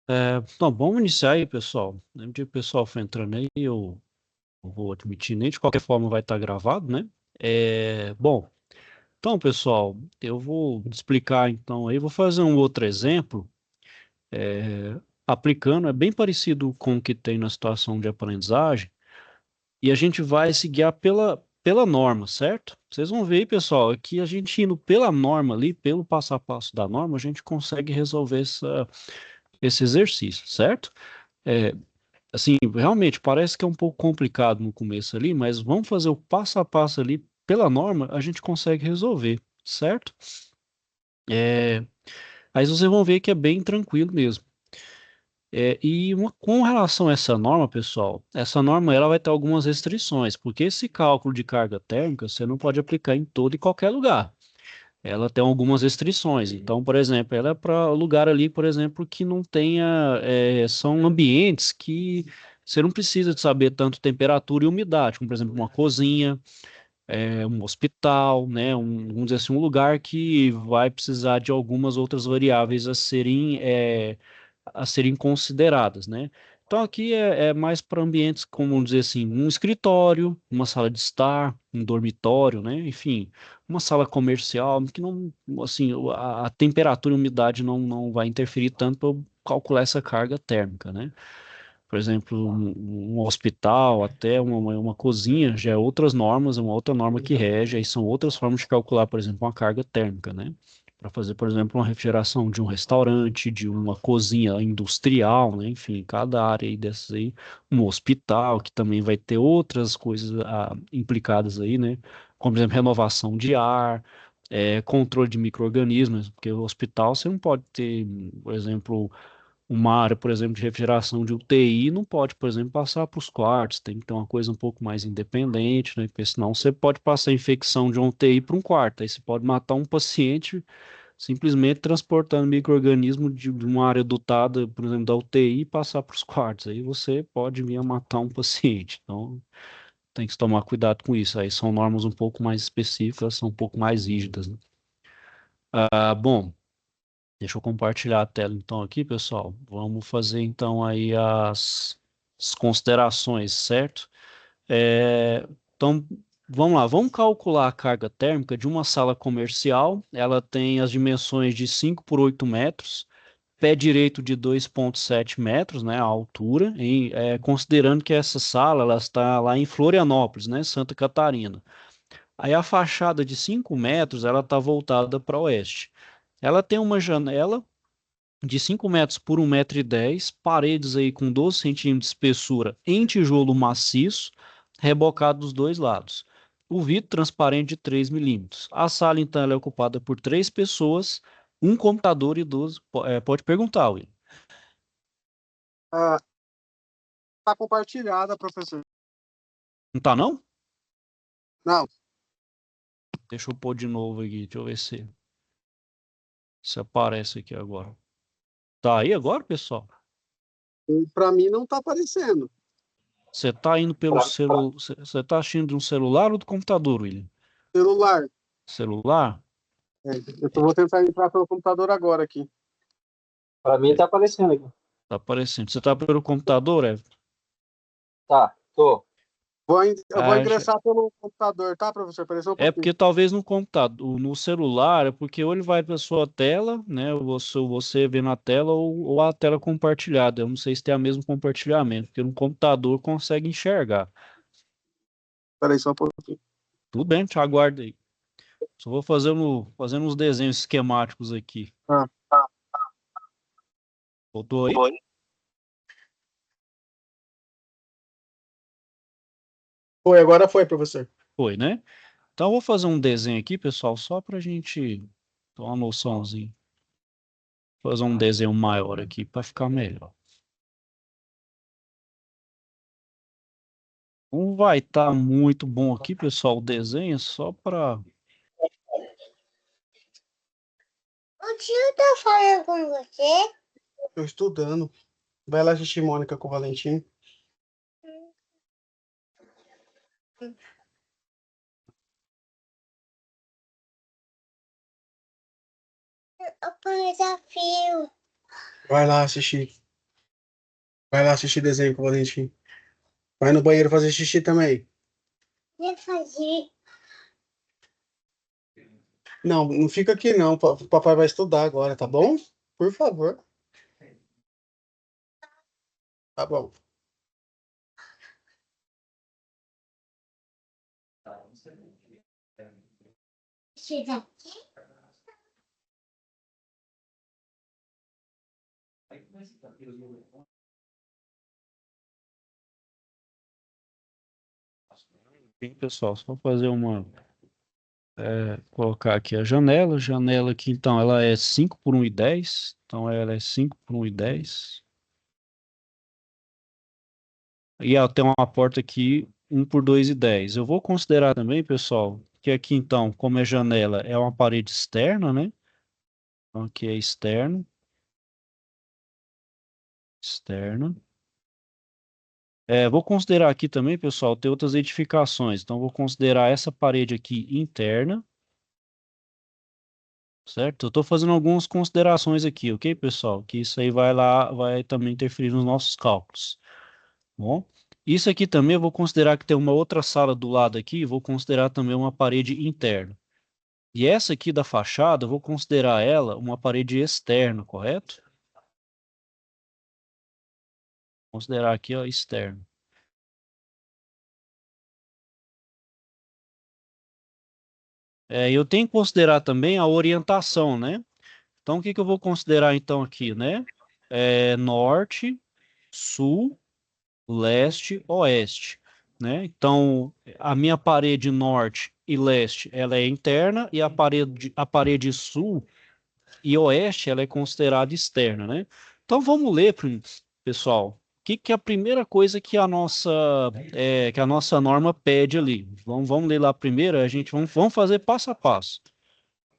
Então, vamos iniciar aí, pessoal. Lembra que o pessoal foi entrando aí, eu vou admitir, nem de qualquer forma vai estar gravado, né? Bom, então, pessoal, eu vou explicar então aí, vou fazer um outro exemplo, aplicando, é bem parecido com o que tem na situação de aprendizagem, e a gente vai se guiar pela norma, certo? Vocês vão ver aí, pessoal, que a gente indo pela norma ali, pelo passo a passo da norma, a gente consegue resolver esse exercício, certo? É, Assim, realmente parece que é um pouco complicado no começo ali, mas vamos fazer o passo a passo ali pela norma, a gente consegue resolver, certo? É, Aí vocês vão ver que é bem tranquilo mesmo. Com relação a essa norma, pessoal, essa norma ela vai ter algumas restrições, porque esse cálculo de carga térmica você não pode aplicar em todo e qualquer lugar. Ela tem algumas restrições. Então, por exemplo, ela é para lugar ali, por exemplo, que não tenha, são ambientes que você não precisa de saber tanto temperatura e umidade, como por exemplo uma cozinha, um hospital, né, vamos dizer assim, um lugar que vai precisar de algumas outras variáveis a serem consideradas, né? Então aqui é mais para ambientes como, vamos dizer assim, um escritório, uma sala de estar, um dormitório, né? Enfim, uma sala comercial, que não, assim, a temperatura e a umidade não vai interferir tanto para eu calcular essa carga térmica, né? Por exemplo, um hospital, até uma cozinha, já é outras normas, é uma outra norma que rege, aí são outras formas de calcular, por exemplo, uma carga térmica, né? Para fazer, por exemplo, uma refrigeração de um restaurante, de uma cozinha industrial, né? Enfim, cada área aí dessas aí, um hospital, que também vai ter outras coisas implicadas aí, né? Como, por exemplo, renovação de ar, controle de micro-organismos, porque o hospital você não pode ter, por exemplo, uma área, por exemplo, de refrigeração de UTI não pode, por exemplo, passar para os quartos, tem que ter uma coisa um pouco mais independente, né? Porque senão você pode passar a infecção de uma UTI para um quarto, aí você pode matar um paciente simplesmente transportando micro-organismo de uma área dotada, por exemplo, da UTI e passar para os quartos, aí você pode vir a matar um paciente. Então, tem que tomar cuidado com isso. Aí são normas um pouco mais específicas, são um pouco mais rígidas, né? Bom. Deixa eu compartilhar a tela então aqui, pessoal. Vamos fazer então aí as considerações, certo? Então, vamos lá, vamos calcular a carga térmica de uma sala comercial. Ela tem as dimensões de 5 por 8 metros, pé direito de 2,7 metros, né, a altura, considerando que essa sala ela está lá em Florianópolis, né, Santa Catarina. Aí a fachada de 5 metros, ela está voltada para o oeste. Ela tem uma janela de 5 metros por 1,10 m, paredes aí com 12 centímetros de espessura em tijolo maciço, rebocado dos dois lados. O vidro transparente de 3 milímetros. A sala, então, ela é ocupada por três pessoas, um computador e 12. Pode perguntar, Will. Ah, tá compartilhada, professor. Não tá, não? Não, Deixa eu pôr de novo aqui. Deixa eu ver se aparece aqui agora. Tá aí agora, pessoal? para mim não tá aparecendo. Você tá indo pelo celular. Você tá assistindo de um celular ou do computador, William? Celular. Celular? É, vou tentar entrar pelo computador agora aqui. Para mim tá aparecendo aqui. Tá aparecendo. Você tá pelo computador, é? Tá, tô. Eu vou Ah, já- ingressar pelo computador, tá, professor? Apareceu um É pouquinho. porque talvez no computador, no celular, é porque ou ele vai para sua tela, né? Você vê na tela ou a tela compartilhada. Eu não sei se tem o mesmo compartilhamento, porque no computador consegue enxergar. Peraí, só um pouquinho. Tudo bem, te aguardo aí. Só vou fazendo uns desenhos esquemáticos aqui. Ah, Voltou aí? Oi. foi, agora foi, professor. Foi, né? Então eu vou fazer um desenho aqui, pessoal, só para a gente ter uma noçãozinha. Fazer um desenho maior aqui para ficar melhor. Não vai estar muito bom aqui, pessoal, o desenho, só para. O tio tá falando com você? Tô estudando. Vai lá assistir Mônica com o Valentim. Eu ponho desafio. Vai lá assistir. Vai lá assistir desenho com o Valentim. Vai no banheiro fazer xixi também. Vai fazer. Não, não fica aqui não. Papai vai estudar agora, tá bom? Por favor. Tá bom. Chega. Bem, pessoal, só fazer uma. Colocar aqui a janela. Janela aqui, então, ela é 5 por 1,10. Então, ela é 5 por 1,10. E ela tem uma porta aqui, 1 por 2,10. Eu vou considerar também, pessoal, que aqui, então, como é janela, é uma parede externa, né? Então, aqui é externo. Externo. Vou considerar aqui também, pessoal, tem outras edificações. Então, vou considerar essa parede aqui interna. Certo? Eu estou fazendo algumas considerações aqui, ok, pessoal? Que isso aí vai lá, vai também interferir nos nossos cálculos. Bom, isso aqui também eu vou considerar que tem uma outra sala do lado aqui, vou considerar também uma parede interna. E essa aqui da fachada, eu vou considerar ela uma parede externa, correto? Considerar aqui, ó, externo. Eu tenho que considerar também a orientação, né? Então, o que que eu vou considerar então aqui, né? Norte, sul, leste, oeste, né? Então, a minha parede norte e leste, ela é interna e a parede sul e oeste, ela é considerada externa, né? Então, vamos ler, pessoal, o que que é a primeira coisa que a nossa norma pede ali. Vamos ler lá primeiro, vamos fazer passo a passo.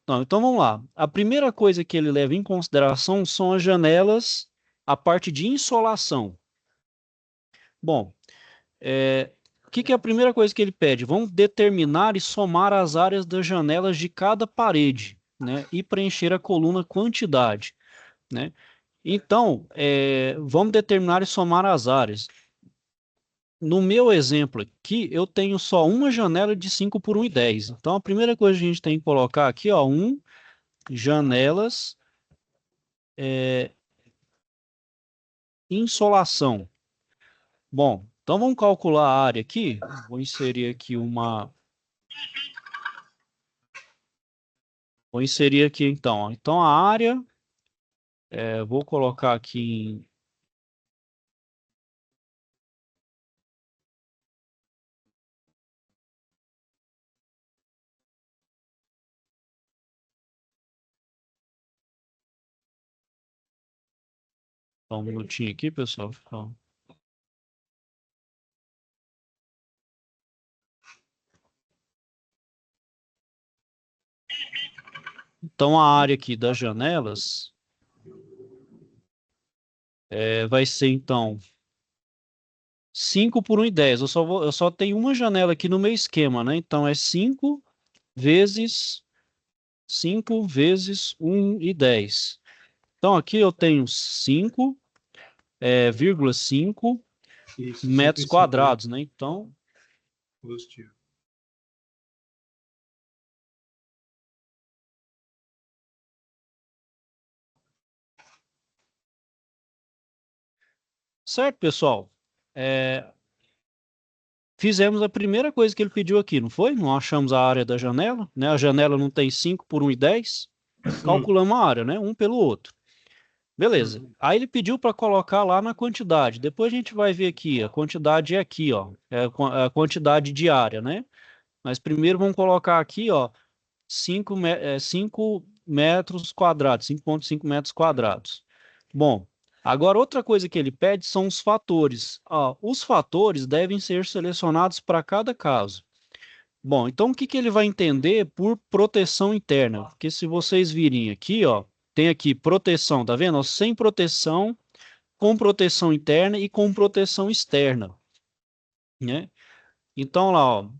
Não, então vamos lá. A primeira coisa que ele leva em consideração são as janelas, a parte de insolação. Bom, o que que é a primeira coisa que ele pede? Vamos determinar e somar as áreas das janelas de cada parede, né? E preencher a coluna quantidade, né? Então, vamos determinar e somar as áreas. No meu exemplo aqui, eu tenho só uma janela de 5 por 1,10. Então, a primeira coisa que a gente tem que colocar aqui, ó, janelas, insolação. Bom, então vamos calcular a área aqui. Vou inserir aqui uma. Vou inserir aqui então, ó. Então a área, vou colocar aqui só um minutinho aqui, pessoal. Então a área aqui das janelas vai ser então 5 por 1,10. Eu só tenho uma janela aqui no meu esquema, né? Então é 5 vezes 1,10. Então aqui eu tenho 5,5 Isso, metros 150 quadrados, né? Então, positivo. certo, pessoal? Fizemos a primeira coisa que ele pediu aqui, não foi? Não achamos a área da janela, né? A janela não tem 5 por 1,10. Calculamos a área, né? Um pelo outro. Beleza. Aí ele pediu para colocar lá na quantidade. Depois a gente vai ver aqui, a quantidade é aqui, ó. É a quantidade diária, né? Mas primeiro vamos colocar aqui, ó, 5 metros quadrados, 5,5 metros quadrados. Bom, agora outra coisa que ele pede são os fatores. Ó, os fatores devem ser selecionados para cada caso. Bom, então o que que ele vai entender por proteção interna? Porque se vocês virem aqui, ó, tem aqui proteção, tá vendo? Ó, sem proteção, com proteção interna e com proteção externa, né? Então lá, ó,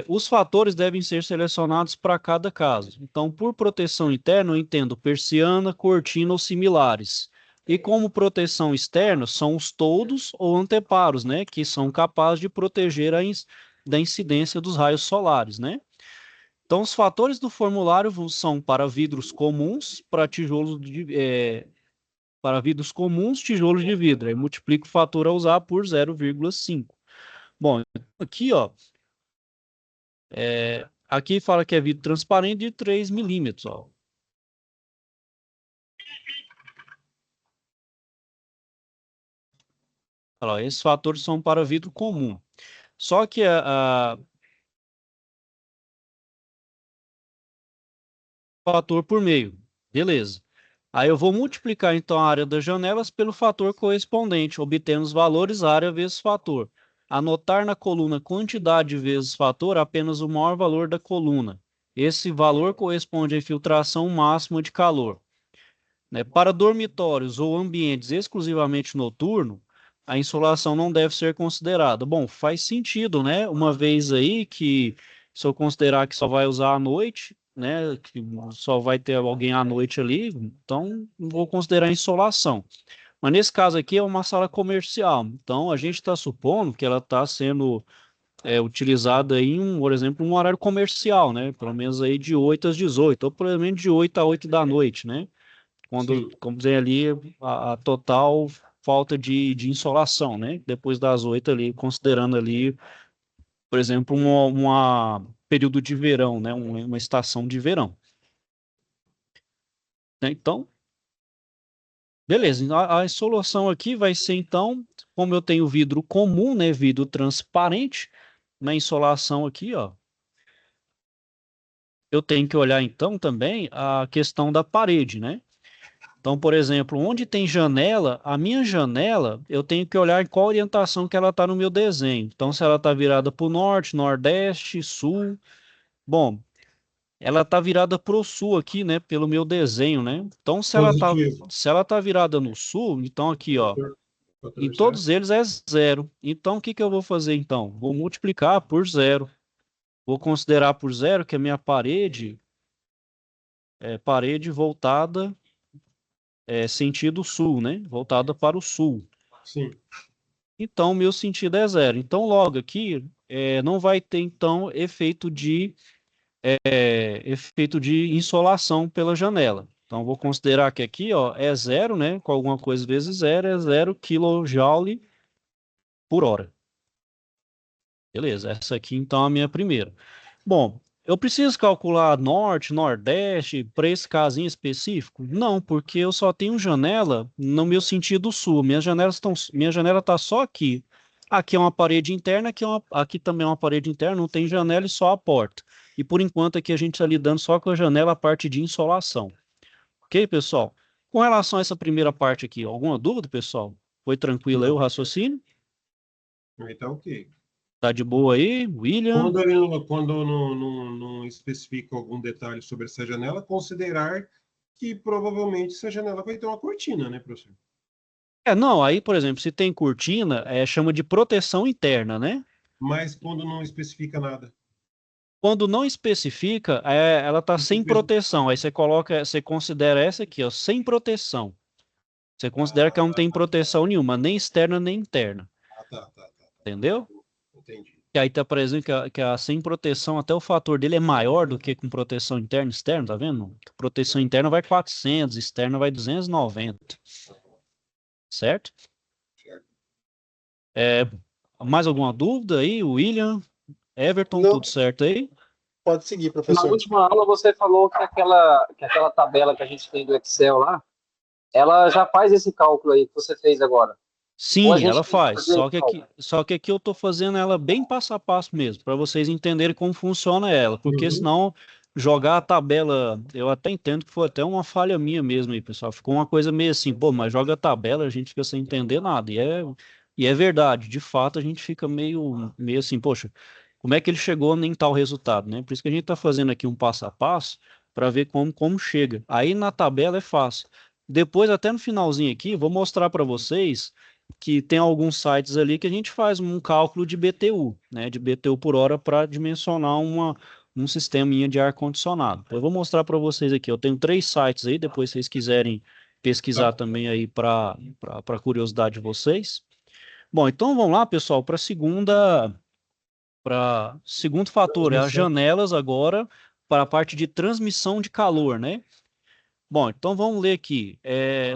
os fatores devem ser selecionados para cada caso. Então, por proteção interna, eu entendo persiana, cortina ou similares. E como proteção externa, são os toldos ou anteparos, né? Que são capazes de proteger da incidência dos raios solares, né? Então, os fatores do formulário são para vidros comuns, para vidros comuns, tijolos de vidro. Aí multiplica o fator a usar por 0,5. Bom, aqui, ó, aqui fala que é vidro transparente de 3 milímetros, ó. Olha lá, esses fatores são para vidro comum. Só que fator por meio. Beleza. Aí eu vou multiplicar então a área das janelas pelo fator correspondente, obtendo os valores área vezes fator. Anotar na coluna quantidade vezes fator apenas o maior valor da coluna. Esse valor corresponde à infiltração máxima de calor. Né? Para dormitórios ou ambientes exclusivamente noturno, a insolação não deve ser considerada. Bom, faz sentido, né? Uma vez aí que se eu considerar que só vai usar à noite, né? Que só vai ter alguém à noite ali, então não vou considerar insolação. Mas nesse caso aqui é uma sala comercial, então a gente está supondo que ela está sendo utilizada em por exemplo, um horário comercial, né? Pelo menos aí de 8 às 18, ou pelo menos de 8 a 8 da noite, né? Quando, como dizer ali, a total falta de insolação, né? Depois das 8 ali, considerando ali, por exemplo, período de verão, né? Uma estação de verão. Né? Então, beleza. A insolação aqui vai ser, então, como eu tenho vidro comum, né? Vidro transparente, na insolação aqui, ó. Eu tenho que olhar, então, também a questão da parede, né? Então, por exemplo, onde tem janela, a minha janela, eu tenho que olhar em qual orientação que ela está no meu desenho. Então, se ela está virada para o norte, nordeste, sul. Bom, ela está virada para o sul aqui, né? Pelo meu desenho, né? Então, Positivo. se ela tá virada no sul, então aqui, ó, em Fator todos certo. eles é zero. Então, o que que eu vou fazer então? Vou multiplicar por zero. Vou considerar por zero que a minha parede é parede voltada sentido sul, né? Voltada para o sul. Sim. Então, meu sentido é zero. Então, logo aqui, não vai ter, então, efeito de insolação pela janela. Então, vou considerar que aqui, ó, é zero, né? Com alguma coisa vezes zero, é 0 kJ por hora. Beleza, essa aqui, então, é a minha primeira. Bom, eu preciso calcular norte, nordeste, para esse caso em específico? Não, porque eu só tenho janela no meu sentido sul. Minha janela está só aqui. Aqui é uma parede interna, aqui também é uma parede interna, não tem janela e só a porta. E por enquanto aqui a gente está lidando só com a janela, a parte de insolação. Ok, pessoal? Com relação a essa primeira parte aqui, alguma dúvida, pessoal? Foi tranquilo aí o Não. raciocínio? Então, ok. Tá de boa aí, William? Quando não especifica algum detalhe sobre essa janela, considerar que provavelmente essa janela vai ter uma cortina, né, professor? Não, aí, por exemplo, se tem cortina, chama de proteção interna, né? Mas quando não especifica nada. Quando não especifica, ela tá sem proteção. Aí você considera essa aqui, ó, sem proteção. Você considera que ela não tem proteção nenhuma, nem externa nem interna. Tá. Entendeu? Entendi. E aí tá parecendo que a sem proteção, até o fator dele é maior do que com proteção interna e externa, tá vendo? Proteção interna vai 400, externa vai 290. Certo? Certo. Mais alguma dúvida aí, William? Everton, Não, tudo certo aí? pode seguir, Na professor. última aula você falou que aquela tabela que a gente tem do Excel lá, ela já faz esse cálculo aí que você fez agora. Ou a Sim, gente ela tem que faz. fazer Só que igual? aqui eu estou fazendo ela bem passo a passo mesmo, para vocês entenderem como funciona ela. Porque Uhum. senão jogar a tabela, eu até entendo que foi até uma falha minha mesmo aí, pessoal. Ficou uma coisa meio assim, pô, mas joga a tabela, a gente fica sem entender nada. E é verdade, de fato a gente fica meio assim, poxa, como é que ele chegou em tal resultado, né? Por isso que a gente está fazendo aqui um passo a passo para ver como chega. Aí na tabela é fácil. Depois, até no finalzinho aqui, vou mostrar para vocês que tem alguns sites ali que a gente faz um cálculo de BTU, né, de BTU por hora para dimensionar um sisteminha de ar-condicionado. Eu vou mostrar para vocês aqui, eu tenho 3 sites aí, depois se vocês quiserem pesquisar também aí para curiosidade de vocês. Bom, então vamos lá, pessoal, para segundo fator, é as janelas agora para a parte de transmissão de calor, né? Bom, então vamos ler aqui.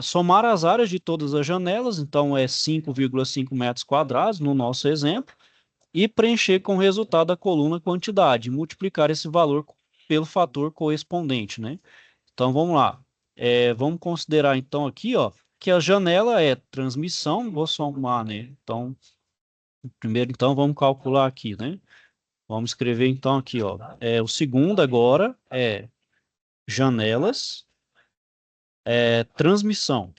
Somar as áreas de todas as janelas, então é 5,5 metros quadrados no nosso exemplo, e preencher com o resultado da coluna quantidade, multiplicar esse valor pelo fator correspondente, né? Então vamos lá. Vamos considerar então aqui, ó, que a janela é transmissão, vou somar, né? Então, primeiro então vamos calcular aqui, né? Vamos escrever então aqui, ó. O segundo agora é janelas, transmissão.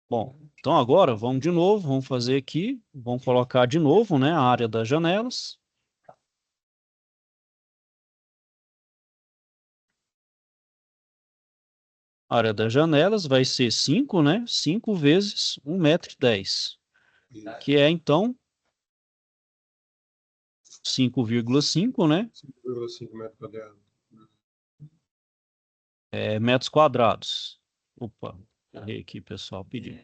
Bom, então agora vamos de novo, vamos fazer aqui, vamos colocar de novo, né, a área das janelas. A área das janelas vai ser 5, né? 5 vezes 1,10 m, que é então 5,5, né? 5,5 metros quadrados. Metros quadrados. Opa, errei aqui, pessoal, pedi.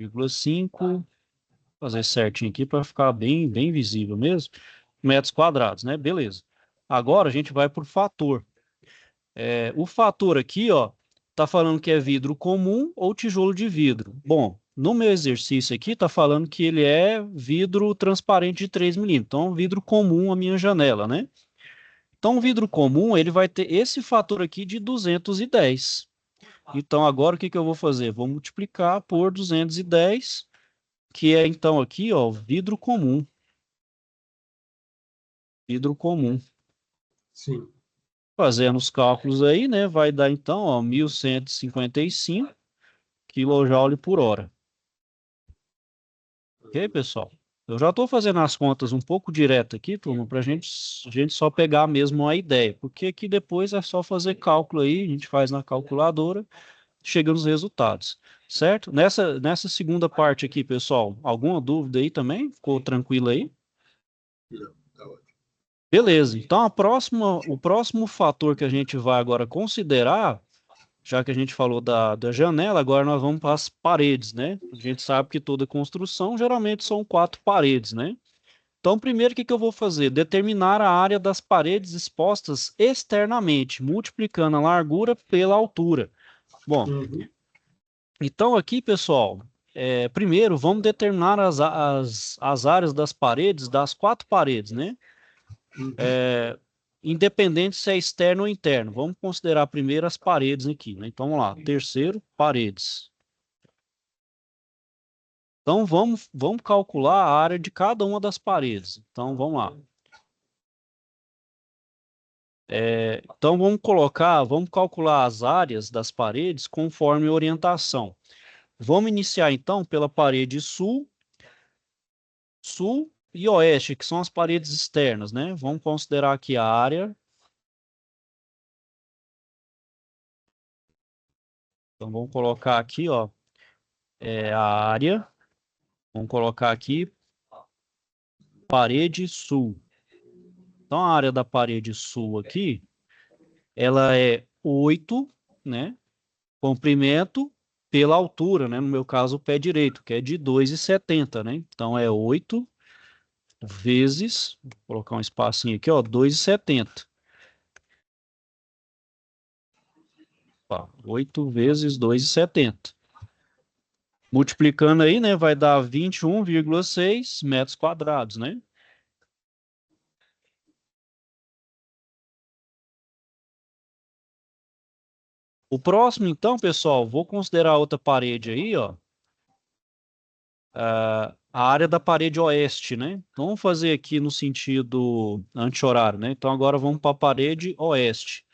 5,5, fazer certinho aqui para ficar bem visível mesmo. Metros quadrados, né? Beleza. Agora a gente vai por fator. O fator aqui, ó, tá falando que é vidro comum ou tijolo de vidro. Bom, no meu exercício aqui tá falando que ele é vidro transparente de 3 milímetros. Então, vidro comum a minha janela, né? Então, o vidro comum, ele vai ter esse fator aqui de 210. Então, agora o que que eu vou fazer? Vou multiplicar por 210, que é então aqui, ó, vidro comum. Vidro comum. Sim. Fazendo os cálculos aí, né, vai dar então, ó, 1.155 kJ por hora. Ok, pessoal? Eu já estou fazendo as contas um pouco direto aqui, turma, para a gente só pegar mesmo a ideia, porque aqui depois é só fazer cálculo aí, a gente faz na calculadora, chega nos resultados, certo? Nessa segunda parte aqui, pessoal, alguma dúvida aí também? Ficou tranquilo aí? Não, tá ótimo. Beleza, então o próximo fator que a gente vai agora considerar, já que a gente falou da janela, agora nós vamos para as paredes, né? A gente sabe que toda construção geralmente são 4 paredes, né? Então, primeiro, o que que eu vou fazer? Determinar a área das paredes expostas externamente, multiplicando a largura pela altura. Bom, então aqui, pessoal, primeiro vamos determinar as áreas das paredes, das 4 paredes, né? Independente se é externo ou interno. Vamos considerar primeiro as paredes aqui, né? Então, vamos lá. Terceiro, paredes. Então, vamos calcular a área de cada uma das paredes. Então, vamos lá. Então, vamos calcular as áreas das paredes conforme orientação. Vamos iniciar, então, pela parede sul e oeste, que são as paredes externas, né? Vamos considerar aqui a área. Então, vamos colocar aqui, ó, a área. Vamos colocar aqui parede sul. Então, a área da parede sul aqui, ela é 8, né? Comprimento pela altura, né? No meu caso, o pé direito, que é de 2,70, né? Então, é 8 vezes, vou colocar um espacinho aqui, ó, 2,70. 8 vezes 2,70. Multiplicando aí, né? Vai dar 21,6 metros quadrados, né? O próximo, então, pessoal, vou considerar outra parede aí, ó. A área da parede oeste, né? Então, vamos fazer aqui no sentido anti-horário, né? Então, agora vamos para a parede oeste.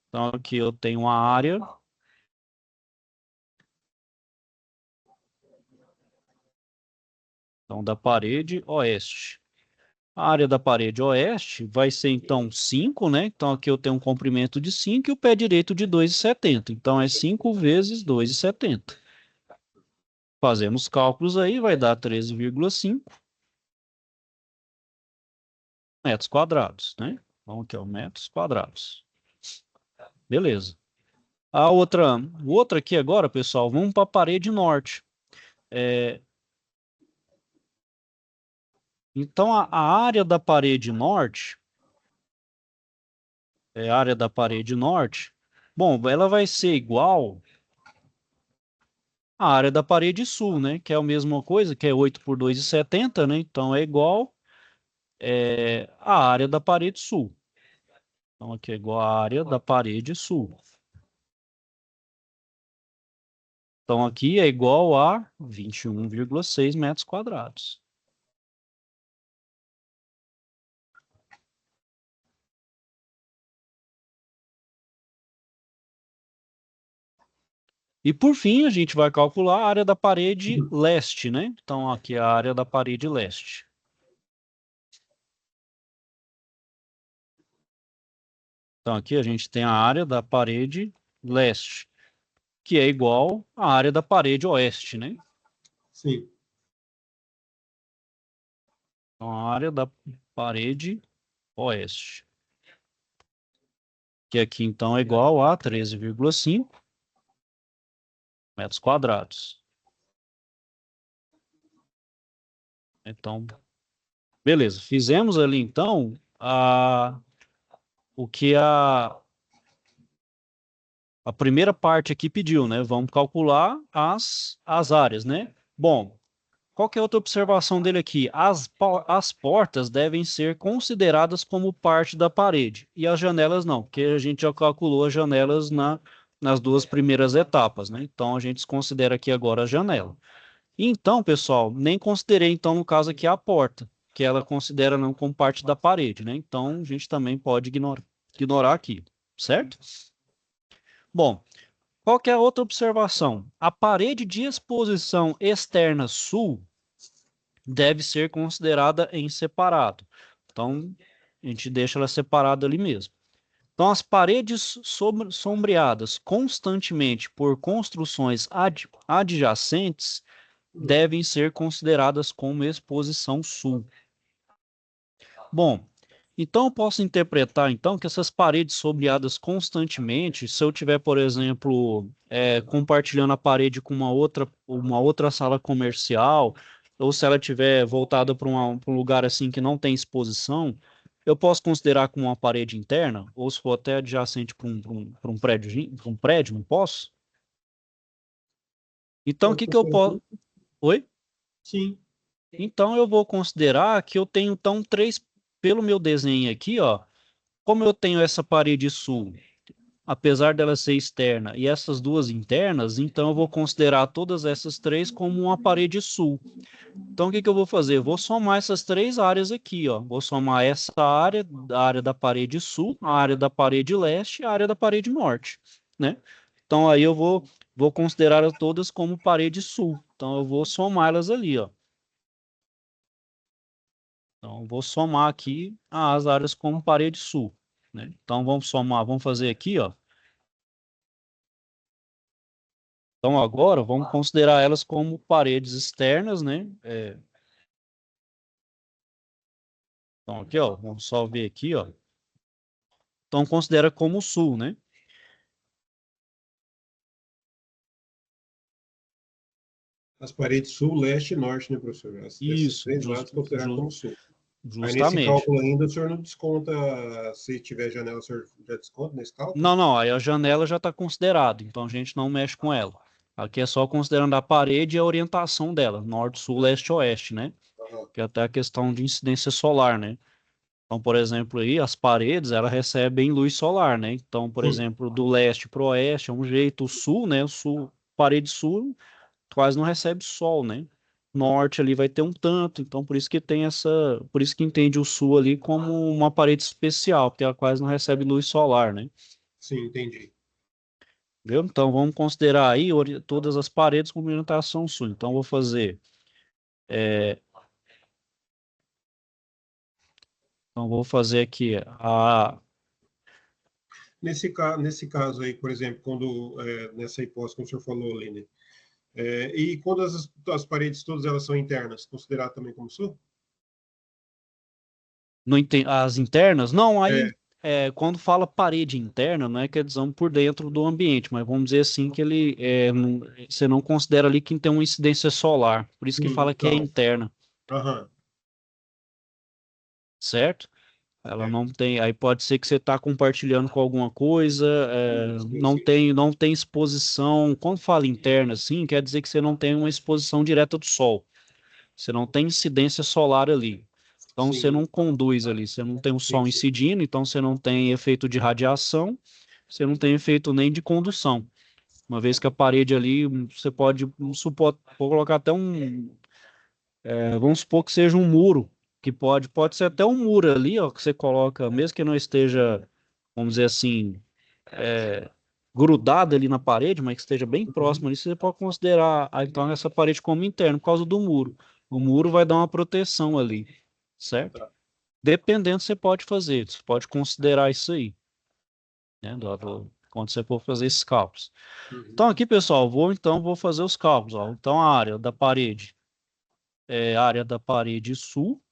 Então, aqui eu tenho uma área. Então, da parede oeste. A área da parede oeste vai ser, então, 5, né? Então, aqui eu tenho um comprimento de 5 e o pé direito de 2,70. Então, é 5 vezes 2,70. Fazemos cálculos aí, vai dar 13,5 metros quadrados, né? Então, aqui, ó, metros quadrados. Beleza. A outra aqui agora, pessoal, vamos para a parede norte. Então, a área da parede norte, bom, ela vai ser igual à área da parede sul, né? Que é a mesma coisa, que é 8 por 2,70, né? Então, é igual à área da parede sul. Então, aqui é igual à área da parede sul. Então, aqui é igual a 21,6 metros quadrados. E, por fim, a gente vai calcular a área da parede leste, né? Então, aqui é a área da parede leste. Então, aqui a gente tem a área da parede leste, que é igual à área da parede oeste, né? Sim. Então, a área da parede oeste, que aqui, então, é igual a 13,5 metros quadrados. Então, beleza. Fizemos ali, então, o que a primeira parte aqui pediu, né? Vamos calcular as áreas, né? Bom, qual que é outra observação dele aqui? As portas devem ser consideradas como parte da parede e as janelas não, porque a gente já calculou as janelas nas duas primeiras etapas, né? Então a gente considera aqui agora a janela. Então, pessoal, nem considerei então no caso aqui a porta, que ela considera não como parte da parede, né? Então a gente também pode ignorar aqui, certo? Bom, qual que é a outra observação? A parede de exposição externa sul deve ser considerada em separado. Então, a gente deixa ela separada ali mesmo. Então, as paredes sombreadas constantemente por construções adjacentes devem ser consideradas como exposição sul. Bom, então eu posso interpretar então que essas paredes sombreadas constantemente, se eu tiver, por exemplo, compartilhando a parede com uma outra sala comercial, ou se ela estiver voltada para um lugar assim que não tem exposição, eu posso considerar como uma parede interna, ou se for até adjacente para um prédio, não posso? Então, o Pode que que eu considerar posso... sim. Oi? Sim. Então, eu vou considerar que eu tenho, então, pelo meu desenho aqui, ó, como eu tenho essa parede sul, apesar dela ser externa, e essas duas internas, então eu vou considerar todas essas três como uma parede sul. Então, o que que eu vou fazer? Eu vou somar essas três áreas aqui, ó. Vou somar essa área, a área da parede sul, a área da parede leste e a área da parede norte, né? Então, aí eu vou considerar todas como parede sul. Então, eu vou somá-las ali, ó. Então, eu vou somar aqui as áreas como parede sul, né? Então, vamos somar, vamos fazer aqui, ó. Então, agora, vamos considerar elas como paredes externas, né? Então, aqui, ó, vamos só ver aqui, ó. Então, considera como sul, né? As paredes sul, leste e norte, né, professor? Esses Isso, três lados considerados como sul. Aí nesse justamente. cálculo ainda o senhor não desconta, se tiver janela, o senhor já desconta nesse cálculo? Não, não, aí a janela já está considerada, então a gente não mexe com ela. Aqui é só considerando a parede e a orientação dela, norte, sul, leste, oeste, né? Aham. Que é até a questão de incidência solar, né? Então, por exemplo, aí as paredes, elas recebem luz solar, né? Então, por exemplo, do leste para o oeste é um jeito, o sul, né? O sul, parede sul quase não recebe sol, né? Norte ali vai ter um tanto, então por isso que tem por isso que entende o sul ali como uma parede especial, porque ela quase não recebe luz solar, né? Sim, entendi. Viu? Então vamos considerar aí todas as paredes com orientação sul. Então vou fazer, aqui Nesse caso aí, por exemplo, quando nessa hipótese que o senhor falou ali, né? E quando as paredes todas elas são internas, considerar também como sul? As internas? Não, aí É, quando fala parede interna, não é quer dizer por dentro do ambiente, mas vamos dizer assim que você não considera ali que tem uma incidência solar, por isso que fala que é então, interna, aham, certo? Ela é, não tem, aí pode ser que você está compartilhando com alguma coisa, sim, não sim. tem, não tem exposição. Quando fala interna, assim, quer dizer que você não tem uma exposição direta do sol. Você não tem incidência solar ali. Então você Sim, não conduz ali, você não tem o sol entendi. incidindo, então você não tem efeito de radiação, você não tem efeito nem de condução. Uma vez que a parede ali, você pode colocar até vamos supor que seja um muro, que pode ser até um muro ali, ó, que você coloca, mesmo que não esteja, vamos dizer assim, grudado ali na parede, mas que esteja bem Uhum. próximo ali, você pode considerar então essa parede como interna, por causa do muro. O muro vai dar uma proteção ali, certo? Tá. Dependendo, você pode fazer, você pode considerar isso aí, né, quando você for fazer esses cálculos. Uhum. Então aqui, pessoal, vou fazer os cálculos, ó. Então a área da parede é a área da parede sul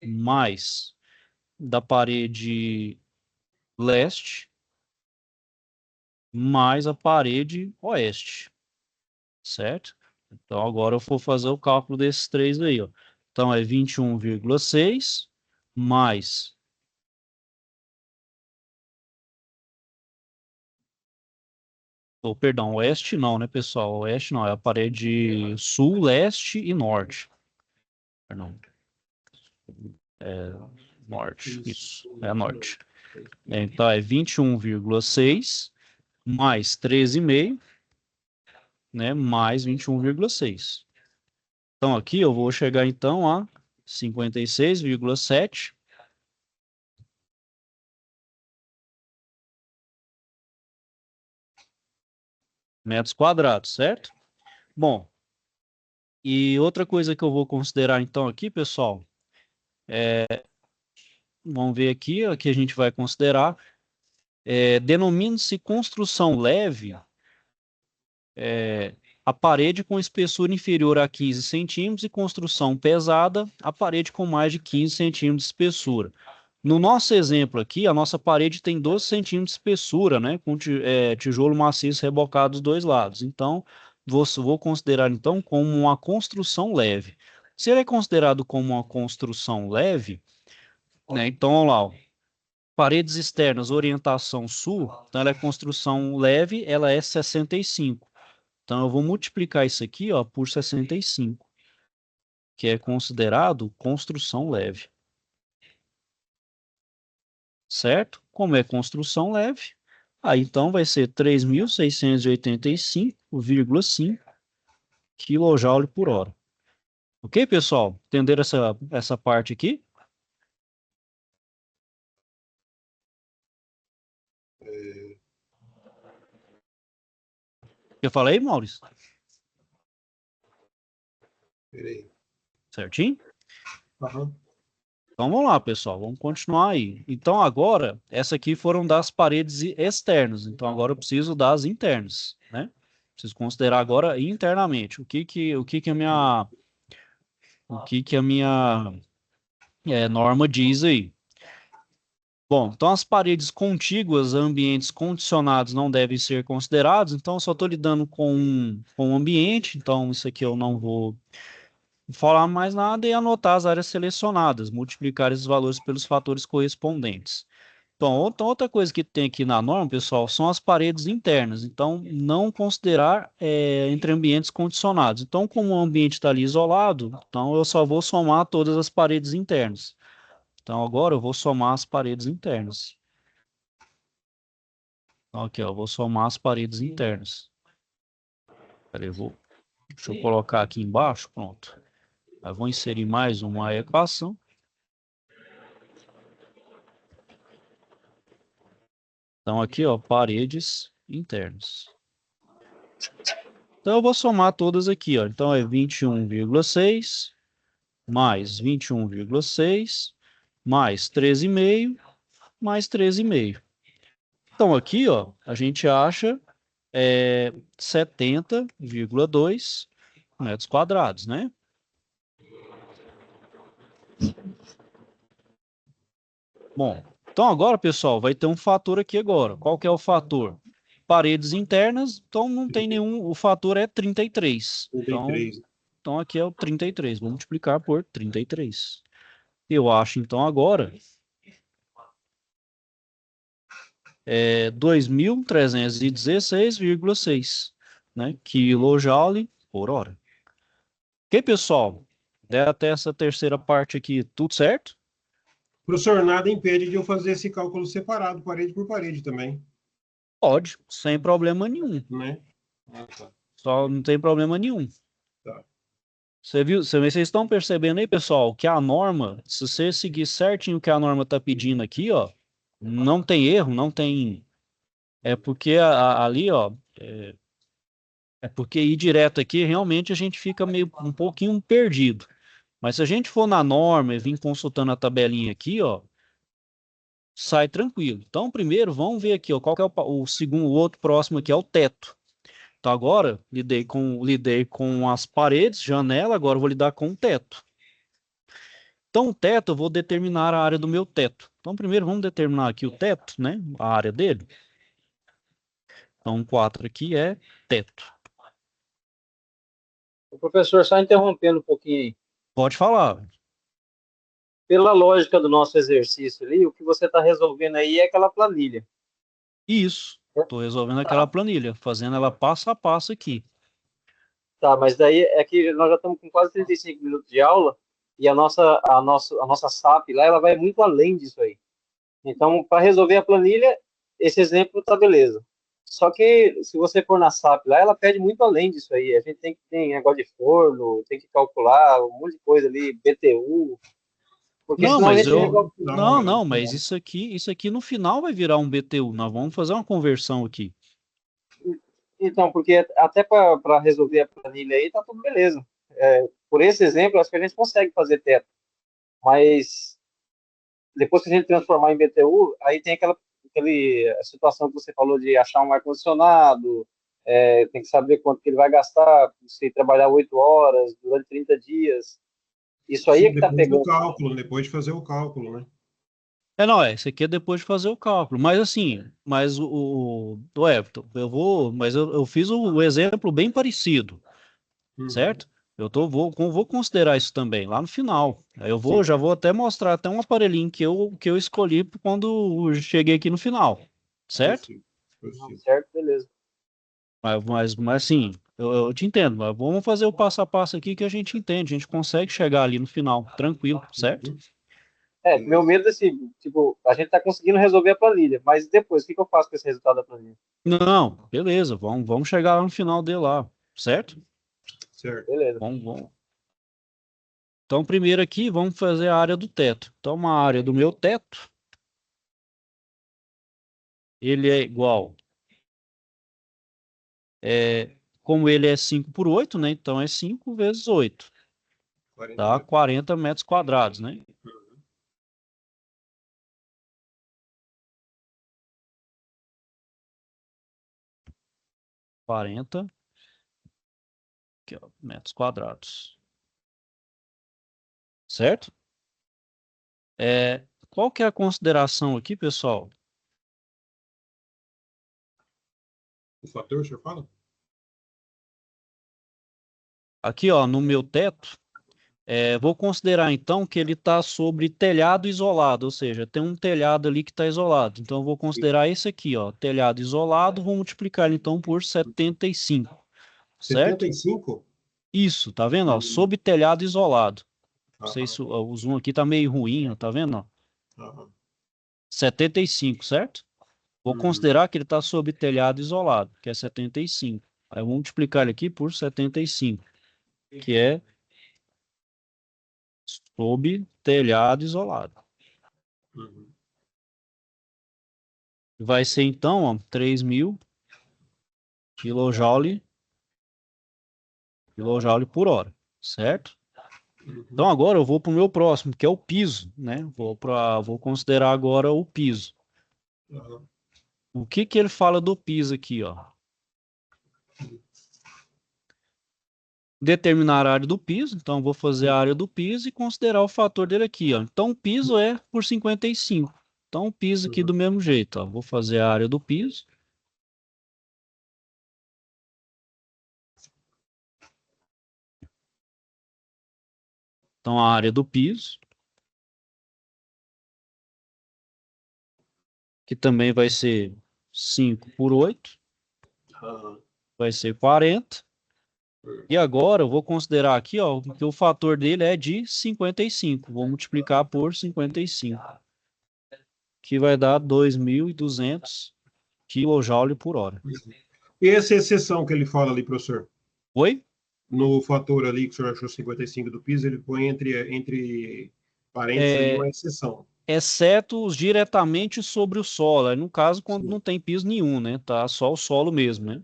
mais da parede leste mais a parede oeste, certo? Então agora eu vou fazer o cálculo desses três aí, ó. Então é 21,6 mais, ou perdão, oeste não, né, pessoal? Oeste não, é a parede sul, leste e norte. Perdão, norte, isso, é a norte. Então é 21,6 mais 13,5, né, mais 21,6. Então aqui eu vou chegar então a 56,7 metros quadrados, certo? Bom, e outra coisa que eu vou considerar então aqui, pessoal, vamos ver aqui, aqui a gente vai considerar, denomina-se construção leve, a parede com espessura inferior a 15 centímetros e construção pesada, a parede com mais de 15 centímetros de espessura. No nosso exemplo aqui, a nossa parede tem 12 centímetros de espessura, né, com tijolo maciço rebocado dos dois lados. Então, vou considerar então como uma construção leve. Se ele é considerado como uma construção leve, né, então, olha lá, ó, paredes externas, orientação sul, então ela é construção leve, ela é 65. Então, eu vou multiplicar isso aqui, ó, por 65, que é considerado construção leve, certo? Como é construção leve, aí então vai ser 3.685,5 kJ por hora. Ok, pessoal? Entenderam essa parte aqui? Eu falei, Maurício? Peraí. Certinho? Aham. Então vamos lá, pessoal, vamos continuar aí. Então agora, essa aqui foram das paredes externas, então agora eu preciso das internas, né? Preciso considerar agora internamente o que que a minha norma diz aí. Bom, então as paredes contíguas a ambientes condicionados não devem ser considerados, então eu só estou lidando com o ambiente, então isso aqui eu não vou falar mais nada e anotar as áreas selecionadas, multiplicar esses valores pelos fatores correspondentes. Então, outra coisa que tem aqui na norma, pessoal, são as paredes internas. Então, não considerar entre ambientes condicionados. Então, como o ambiente está ali isolado, então eu só vou somar todas as paredes internas. Então, agora eu vou somar as paredes internas. Então, aqui, ó, eu vou somar as paredes internas. Peraí, deixa eu colocar aqui embaixo, pronto. Aí vou inserir mais uma equação. Então, aqui, ó, paredes internas. Então, eu vou somar todas aqui, ó. Então, é 21,6 mais 21,6 mais 13,5 mais 13,5. Então, aqui, ó, a gente acha 70,2 metros quadrados, né? Bom, então agora, pessoal, vai ter um fator aqui agora. Qual que é o fator? Paredes internas, então não tem nenhum, o fator é 33. Então, 33. então aqui é o 33. Vou multiplicar por 33. Eu acho, então, agora é 2.316,6, né? Quilojoule por hora. Ok, pessoal? Até essa terceira parte aqui, tudo certo? Professor, nada impede de eu fazer esse cálculo separado, parede por parede também, Pode, sem problema nenhum. né? Ah, tá. Só não tem problema nenhum. Tá. Vocês estão percebendo aí, pessoal, que a norma, se você seguir certinho o que a norma está pedindo aqui, ó, não tem erro, não tem. É porque ali, ó, é porque ir direto aqui, realmente a gente fica meio um pouquinho perdido. Mas se a gente for na norma e vir consultando a tabelinha aqui, ó, sai tranquilo. Então, primeiro, vamos ver aqui, ó, qual que é o segundo, o outro próximo aqui é o teto. Então, agora, lidei com as paredes, janela, agora eu vou lidar com o teto. Então, o teto, eu vou determinar a área do meu teto. Então, primeiro, vamos determinar aqui o teto, né? A área dele. Então, 4 aqui é teto. O professor, só interrompendo um pouquinho aí. Pode falar. Pela lógica do nosso exercício ali, o que você está resolvendo aí é aquela planilha. Isso. Estou resolvendo aquela planilha, fazendo ela passo a passo aqui. Tá, mas daí é que nós já estamos com quase 35 minutos de aula e a nossa SAP lá, ela vai muito além disso aí. Então, para resolver a planilha, esse exemplo tá beleza. Só que se você for na SAP lá, ela pede muito além disso aí. A gente tem que ter negócio de forno, tem que calcular um monte de coisa ali, BTU, porque Não, senão a mas gente eu. resolve. Não, mas isso aqui no final vai virar um BTU. Nós vamos fazer uma conversão aqui. Então, porque até para resolver a planilha aí, tá tudo beleza. Por esse exemplo, acho que a gente consegue fazer teto. Mas depois que a gente transformar em BTU, aí tem aquela situação que você falou de achar um ar-condicionado, tem que saber quanto que ele vai gastar, se trabalhar 8 horas durante 30 dias. Isso aí é Sim, que está depois do pegando. cálculo, depois de fazer o cálculo, né? Não, isso aqui é depois de fazer o cálculo. Mas assim, mas o Everton, mas eu fiz o exemplo bem parecido, Uhum. certo? Vou considerar isso também lá no final. Aí já vou até mostrar até um aparelhinho que eu escolhi quando eu cheguei aqui no final, certo? Possível, possível. Certo, beleza. Mas assim, eu te entendo, mas vamos fazer o passo a passo aqui que a gente entende, a gente consegue chegar ali no final, tranquilo, certo? Uhum. Meu medo é assim, tipo, a gente está conseguindo resolver a planilha, mas depois, o que eu faço com esse resultado da planilha? Não, beleza, vamos chegar lá no final dele lá, certo? Certo. Beleza. Vamos. Então, primeiro aqui, vamos fazer a área do teto. Então, uma área do meu teto, ele é igual, como ele é 5 por 8, né? Então, é 5 vezes 8, 40 dá metros. 40 metros quadrados, né? 40 aqui, ó, metros quadrados, certo? Qual que é a consideração aqui, pessoal? O fator, o senhor fala? Aqui, ó, no meu teto, vou considerar então que ele está sobre telhado isolado, ou seja, tem um telhado ali que está isolado. Então, eu vou considerar esse aqui, ó, telhado isolado, vou multiplicar ele, então por 75, certo? 75? Isso, tá vendo? Ó, Uhum. sob telhado isolado. Não sei Aham, se o zoom aqui tá meio ruim, ó, tá vendo? Ó? aham. 75, certo? Vou Uhum. considerar que ele está sob telhado isolado, que é 75. Aí eu vou multiplicar ele aqui por 75, que é sob telhado isolado. Uhum. Vai ser então, ó, 3.000 kJ por hora, certo? Uhum. Então agora eu vou para o meu próximo, que é o piso, né? Vou considerar agora o piso. Aham. O que que ele fala do piso aqui, ó? Determinar a área do piso, então vou fazer a área do piso e considerar o fator dele aqui, ó. Então o piso é por 55. Então, o piso aqui do mesmo jeito, ó. Vou fazer a área do piso. Então, a área do piso, que também vai ser 5 por 8, vai ser 40. E agora eu vou considerar aqui, ó, que o fator dele é de 55. Vou multiplicar por 55, que vai dar 2.200 kJ por hora. E essa exceção que ele fala ali, professor? Oi? No fator ali que o senhor achou 55 do piso, ele põe entre parênteses ali uma exceção. Exceto os diretamente sobre o solo. No caso, quando não tem piso nenhum, né? Tá só o solo mesmo, né?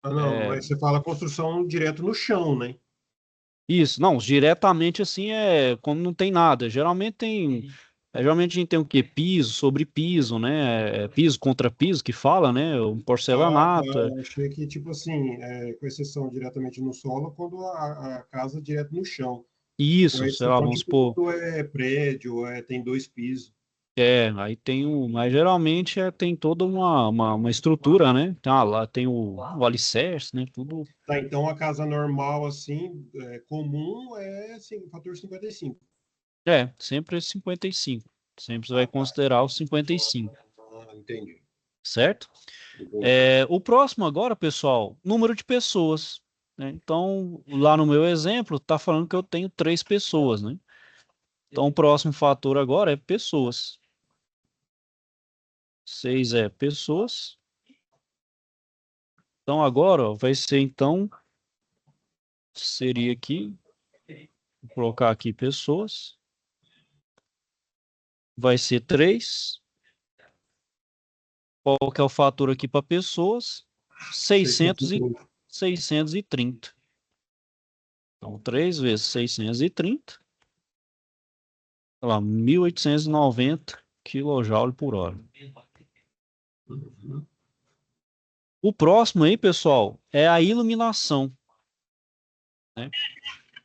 Não, mas você fala construção direto no chão, né? Isso, não, diretamente assim é quando não tem nada. Geralmente a gente tem o quê? Piso sobre piso, né? Piso contra piso que fala, né? Um porcelanato. Eu achei que, tipo assim, com exceção diretamente no solo, quando a casa direto no chão. Com Isso, sei lá, exceção vamos de supor. quando é prédio, tem 2 pisos. Aí tem mas geralmente tem toda uma estrutura, né? Lá tem o alicerce, né? Tudo. Tá, então a casa normal, assim, comum, assim, fator 55. Sempre 55. Sempre você vai considerar o 55, Entendi. certo? O próximo agora, pessoal, número de pessoas, né? Então, lá no meu exemplo, está falando que eu tenho 3 pessoas, né? Então, o próximo fator agora é pessoas. 6 é pessoas. Então, agora, ó, vai ser, então, seria aqui, vou colocar aqui pessoas. Vai ser 3. Qual que é o fator aqui para pessoas? 630. Então, 3 vezes 630, sei lá, 1.890 kJ por hora. O próximo aí, pessoal, é a iluminação, né?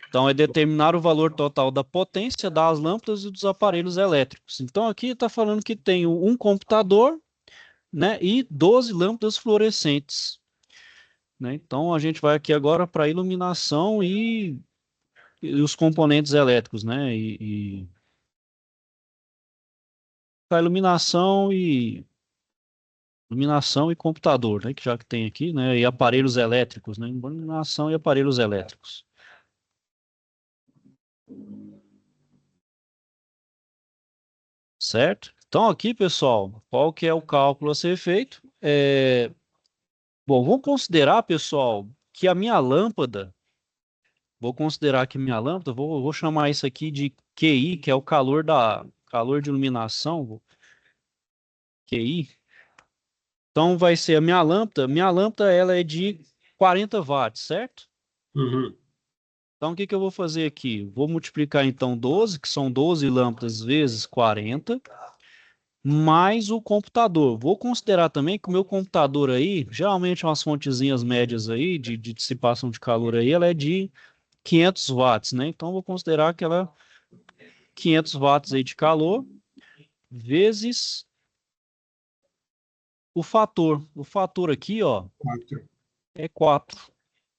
Então, é determinar o valor total da potência das lâmpadas e dos aparelhos elétricos. Então, aqui está falando que tem um computador, né, e 12 lâmpadas fluorescentes, né? Então, a gente vai aqui agora para iluminação e os componentes elétricos, né? A iluminação e computador, né? Que já que tem aqui, né? E aparelhos elétricos, né? Iluminação e aparelhos elétricos. Certo? Então aqui, pessoal, qual que é o cálculo a ser feito? Bom, vamos considerar, pessoal, que a minha lâmpada, vou chamar isso aqui de QI, que é o calor de iluminação, QI. Então vai ser a minha lâmpada. Minha lâmpada ela é de 40 watts, certo? Uhum. Então o que que eu vou fazer aqui? Vou multiplicar então 12, que são 12 lâmpadas vezes 40, mais o computador. Vou considerar também que o meu computador aí, geralmente umas fontezinhas médias aí de dissipação de calor aí, ela é de 500 watts, né? Então eu vou considerar que ela é 500 watts aí de calor vezes o fator. O fator aqui, ó, 4. é 4,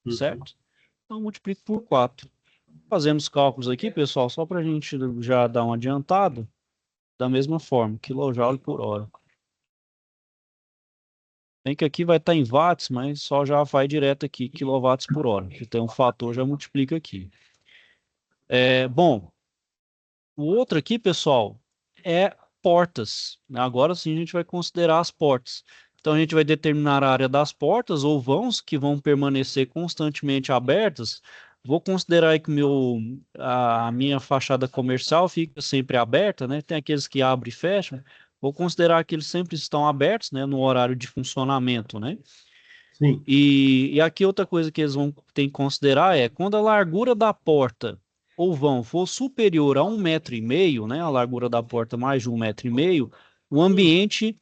Uhum. certo? Então, multiplico por 4. Fazendo os cálculos aqui, pessoal, só para a gente já dar um adiantado, da mesma forma, kJ por hora. Bem que aqui vai estar em watts, mas só já vai direto aqui, quilowatts por hora. Que tem um fator, já multiplica aqui. Bom, o outro aqui, pessoal, é portas. Agora sim a gente vai considerar as portas. Então a gente vai determinar a área das portas ou vãos que vão permanecer constantemente abertas. Vou considerar aí que a minha fachada comercial fica sempre aberta, né? Tem aqueles que abrem e fecham. Vou considerar que eles sempre estão abertos, né? No horário de funcionamento, né? Sim. E aqui outra coisa que eles vão ter que considerar é quando a largura da porta ou vão for superior a 1,5 m, né? A largura da porta mais de 1,5 m, o ambiente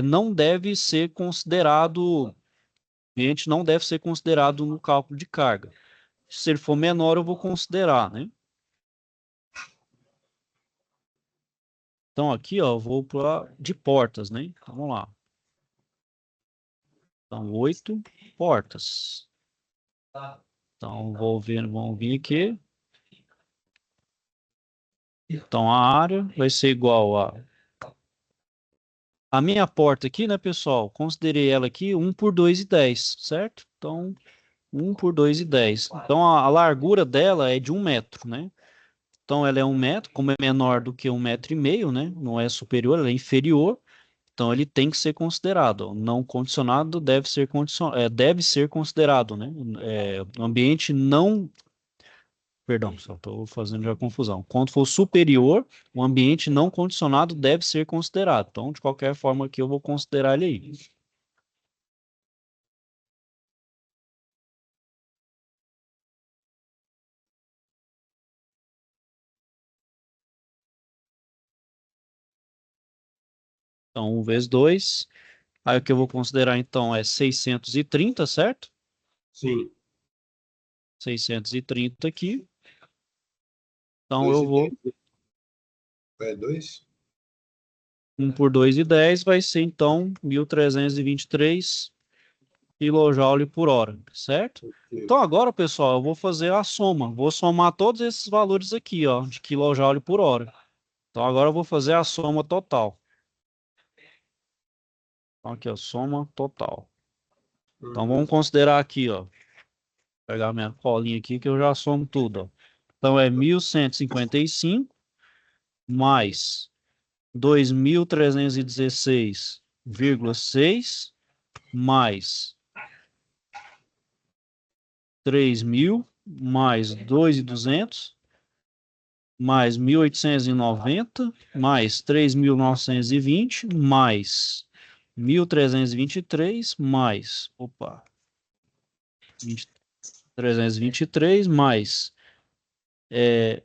não deve ser considerado, o ambiente não deve ser considerado no cálculo de carga. Se ele for menor, eu vou considerar, né? Então, aqui, ó, eu vou para de portas, né? Vamos lá. Então, 8 portas. Então, vamos vir aqui. Então, a área vai ser igual a minha porta aqui, né, pessoal? Considerei ela aqui 1 por 2,10, certo? Então, 1 por 2,10. Então, a largura dela é de 1 metro, né? Então, ela é 1 metro, como é menor do que 1,5 metro, né? Não é superior, ela é inferior. Então, ele tem que ser considerado. Não condicionado deve ser considerado, né? Ambiente não. Perdão, só estou fazendo já confusão. Quando for superior, o ambiente não condicionado deve ser considerado. Então, de qualquer forma aqui, eu vou considerar ele aí. Então, 1 vezes 2. Aí o que eu vou considerar, então, é 630, certo? Sim. 630 aqui. Então, 2 eu e vou... 10. É 2? 1 por 2,10 vai ser, então, 1.323 kJ por hora, certo? Então, agora, pessoal, eu vou fazer a soma. Vou somar todos esses valores aqui, ó, de kJ por hora. Então, agora eu vou fazer a soma total. Então, aqui, ó, soma total. Então, vamos considerar aqui, ó. Vou pegar minha colinha aqui que eu já somo tudo, ó. Então, é 1.155 mais 2.316,6 mais 3.000 mais 2.200 mais 1.890 mais 3.920 mais 1.323 mais, 323 mais é,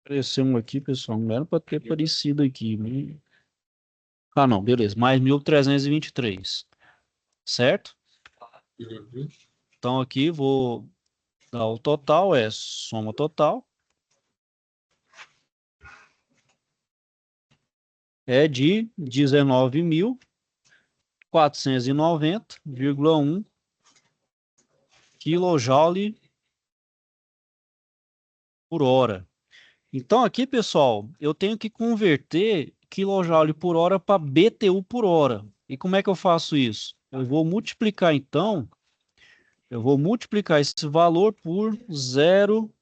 apareceu um aqui, pessoal, não era para ter aparecido aqui, né? Ah, não, beleza, mais 1.323, certo? Uhum. Então aqui vou dar o total, é soma total, é de 19.490,1 kJ por hora. Então aqui, pessoal, eu tenho que converter kJ por hora para BTU por hora. E como é que eu faço isso? Eu vou multiplicar esse valor por 0,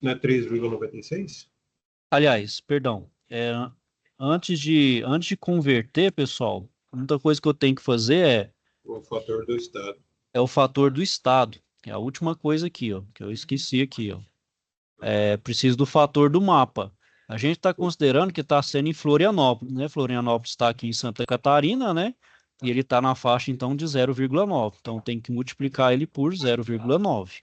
Não é 3,96? aliás, perdão, antes de converter, pessoal, muita coisa que eu tenho que fazer O fator do estado. é o fator do estado. É a última coisa aqui, ó, que eu esqueci aqui, ó. Preciso do fator do mapa. A gente está considerando que está sendo em Florianópolis, né? Florianópolis está aqui em Santa Catarina, né? E ele está na faixa, então, de 0,9. Então, tem que multiplicar ele por 0,9.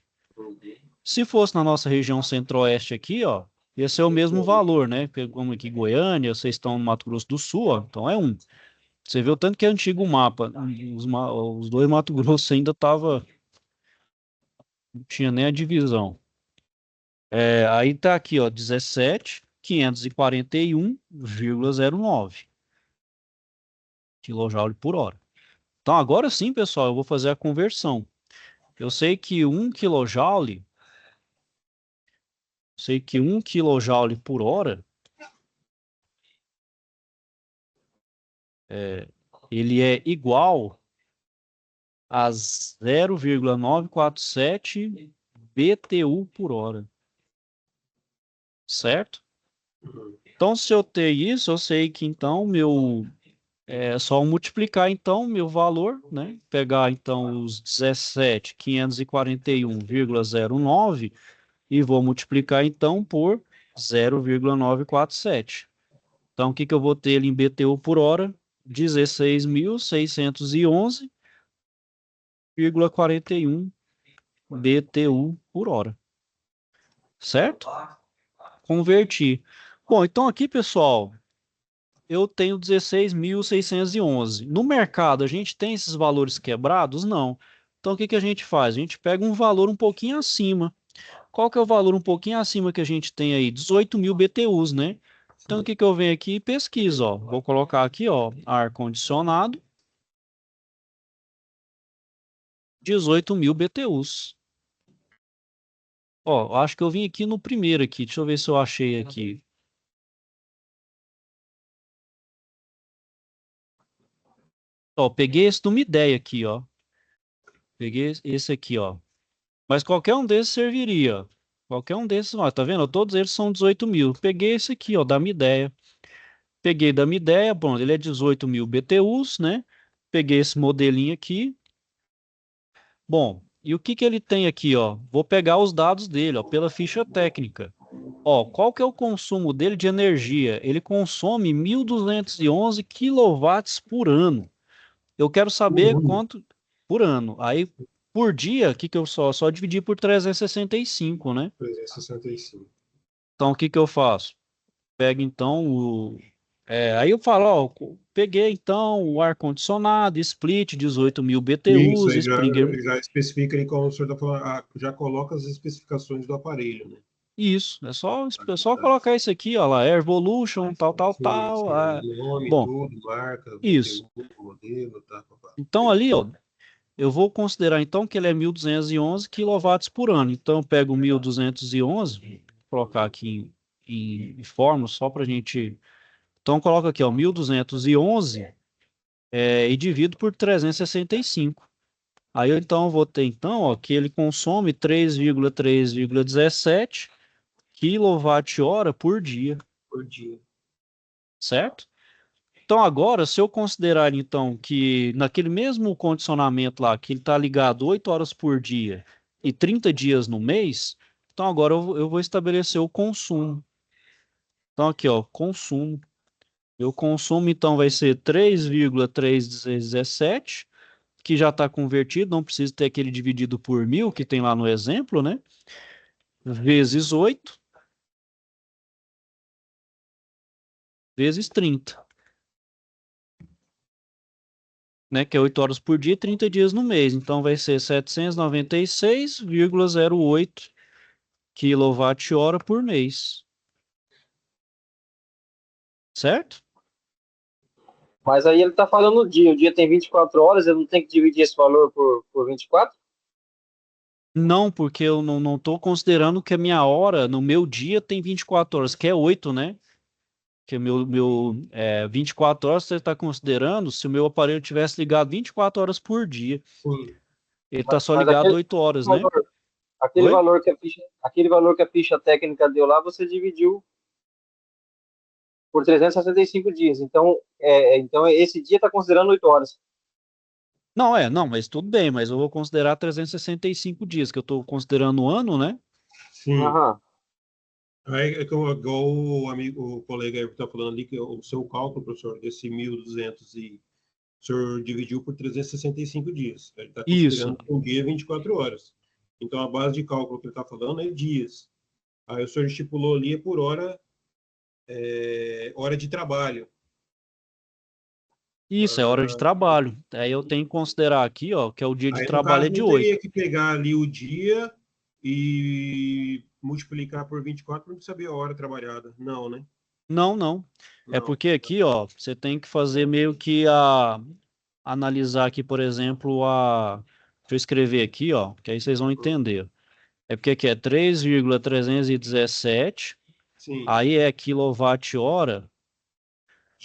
Se fosse na nossa região centro-oeste aqui, ó, ia ser o mesmo valor, né? Como aqui Goiânia, vocês estão no Mato Grosso do Sul, ó, então é 1. Você vê o tanto que é antigo o mapa. Os dois Mato Grosso ainda tava, não tinha nem a divisão. Aí tá aqui, ó, 17.541,09 kJ por hora. Então agora sim, pessoal, eu vou fazer a conversão. Eu sei que 1 kJ por hora, ele é igual a 0,947 BTU por hora. Certo? Então, se eu ter isso, eu sei que então é só multiplicar então meu valor, né? Pegar então os 17.541,09 e vou multiplicar então por 0,947. Então, o que que eu vou ter ali em BTU por hora? 16.611,41 BTU por hora. Certo? Converti. Bom, então aqui, pessoal, eu tenho 16.611. No mercado, a gente tem esses valores quebrados? Não. Então, o que que a gente faz? A gente pega um valor um pouquinho acima. Qual que é o valor um pouquinho acima que a gente tem aí? 18.000 BTUs, né? Então, o que que eu venho aqui e pesquiso, ó. Vou colocar aqui, ó, ar-condicionado, 18.000 BTUs. Ó, acho que eu vim aqui no primeiro aqui. Deixa eu ver se eu achei aqui. Ó, peguei esse de uma ideia aqui, ó. Peguei esse aqui, ó. Mas qualquer um desses serviria. Qualquer um desses, ó, tá vendo? Todos eles são 18.000. Peguei esse aqui, ó, da minha ideia. Peguei da minha ideia, bom, ele é 18.000 BTUs, né? Peguei esse modelinho aqui. Bom, e o que que ele tem aqui, ó? Vou pegar os dados dele, ó, pela ficha técnica. Ó, qual que é o consumo dele de energia? Ele consome 1.211 quilowatts por ano. Eu quero saber quanto por ano. Aí, por dia, o que que eu só dividi por 365, né? 365. Então, o que que eu faço? Pego, então, aí eu falo, ó, peguei, então, o ar-condicionado, split, 18.000 Isso, BTUs, aí Springer. já especifica ali como o senhor está falando, já coloca as especificações do aparelho, né? Isso, é só colocar isso aqui, ó lá, Airvolution, tal, tal, Sim, tal. sim, o nome, Bom, tudo, marca, isso. BTU, modelo, tá, papá. Então, ali, ó, eu vou considerar, então, que ele é 1.211 quilowatts por ano. Então, eu pego 1.211, vou colocar aqui em fórmula, só para a gente... Então, coloca aqui, ó, 1.211 e divido por 365. Aí, eu, então, vou ter, então, ó, que ele consome 3,3,17 quilowatt-hora por dia, Por dia. certo? Então, agora, se eu considerar, então, que naquele mesmo condicionamento lá, que ele está ligado 8 horas por dia e 30 dias no mês, então agora eu vou estabelecer o consumo. Então, aqui, ó, consumo. Meu consumo, então, vai ser 3,317, que já está convertido, não precisa ter aquele dividido por 1.000, que tem lá no exemplo, né? Vezes 8, vezes 30. Né, que é 8 horas por dia e 30 dias no mês. Então vai ser 796,08 quilowatt-hora por mês. Certo? Mas aí ele está falando o dia tem 24 horas, ele não tem que dividir esse valor por 24? Não, porque eu não estou considerando que a minha hora, no meu dia, tem 24 horas, que é 8, né? Que meu 24 horas você está considerando se o meu aparelho tivesse ligado 24 horas por dia. Sim. Ele está só Mas ligado 8 horas, né? valor, Oi? aquele valor que a ficha técnica deu lá, você dividiu por 365 dias. Então esse dia está considerando 8 horas. Não, mas tudo bem, mas eu vou considerar 365 dias, que eu estou considerando o ano, né? Sim. Aham. Aí é que igual o amigo, o colega aí que está falando ali, que o seu cálculo, professor, desse 1.200 o senhor dividiu por 365 dias. Ele está Isso. considerando um dia 24 horas. Então, a base de cálculo que ele está falando é dias. Aí o senhor estipulou ali por hora, hora de trabalho. Isso, é hora de trabalho. Aí eu tenho que considerar aqui, ó, que é o dia de Aí, no trabalho é caso, de não 8. teria que pegar ali o dia e multiplicar por 24 para saber a hora trabalhada. Não, né? Não, não. É Não. porque aqui, ó, você tem que fazer meio que analisar aqui, por exemplo, deixa eu escrever aqui, ó, que aí vocês vão entender. É porque aqui é 3,317, Sim. aí é quilowatt-hora,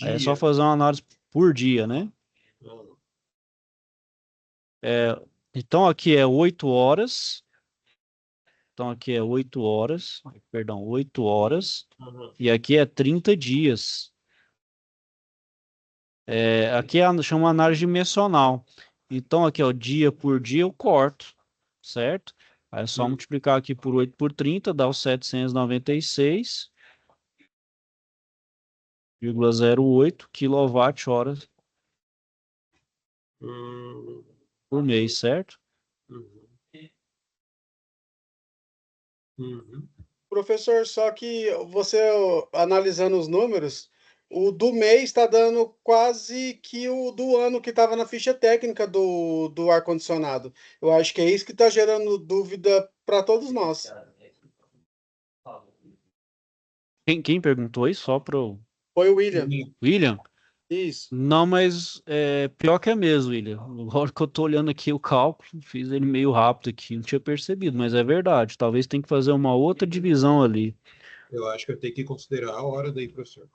aí é só Dia. fazer uma análise por dia, né? Não. Então aqui é 8 horas, então aqui é 8 horas, perdão, 8 horas, Aham. e aqui é 30 dias. Aqui chama análise dimensional. Então, aqui, ó, dia por dia eu corto, certo? Aí é só multiplicar aqui por 8 por 30, dá os 796,08 quilowatt-horas Hum, por mês, certo? uhum, uhum. Professor, só que você analisando os números, O do mês está dando quase que o do ano que estava na ficha técnica do ar-condicionado. Eu acho que é isso que está gerando dúvida para todos nós. Quem perguntou isso? Só pro Foi o William. William? Isso. Não, mas pior que é mesmo, William. Agora que eu tô olhando aqui o cálculo, fiz ele meio rápido aqui, não tinha percebido, mas é verdade. Talvez tenha que fazer uma outra divisão ali. Eu acho que eu tenho que considerar a hora daí, professor.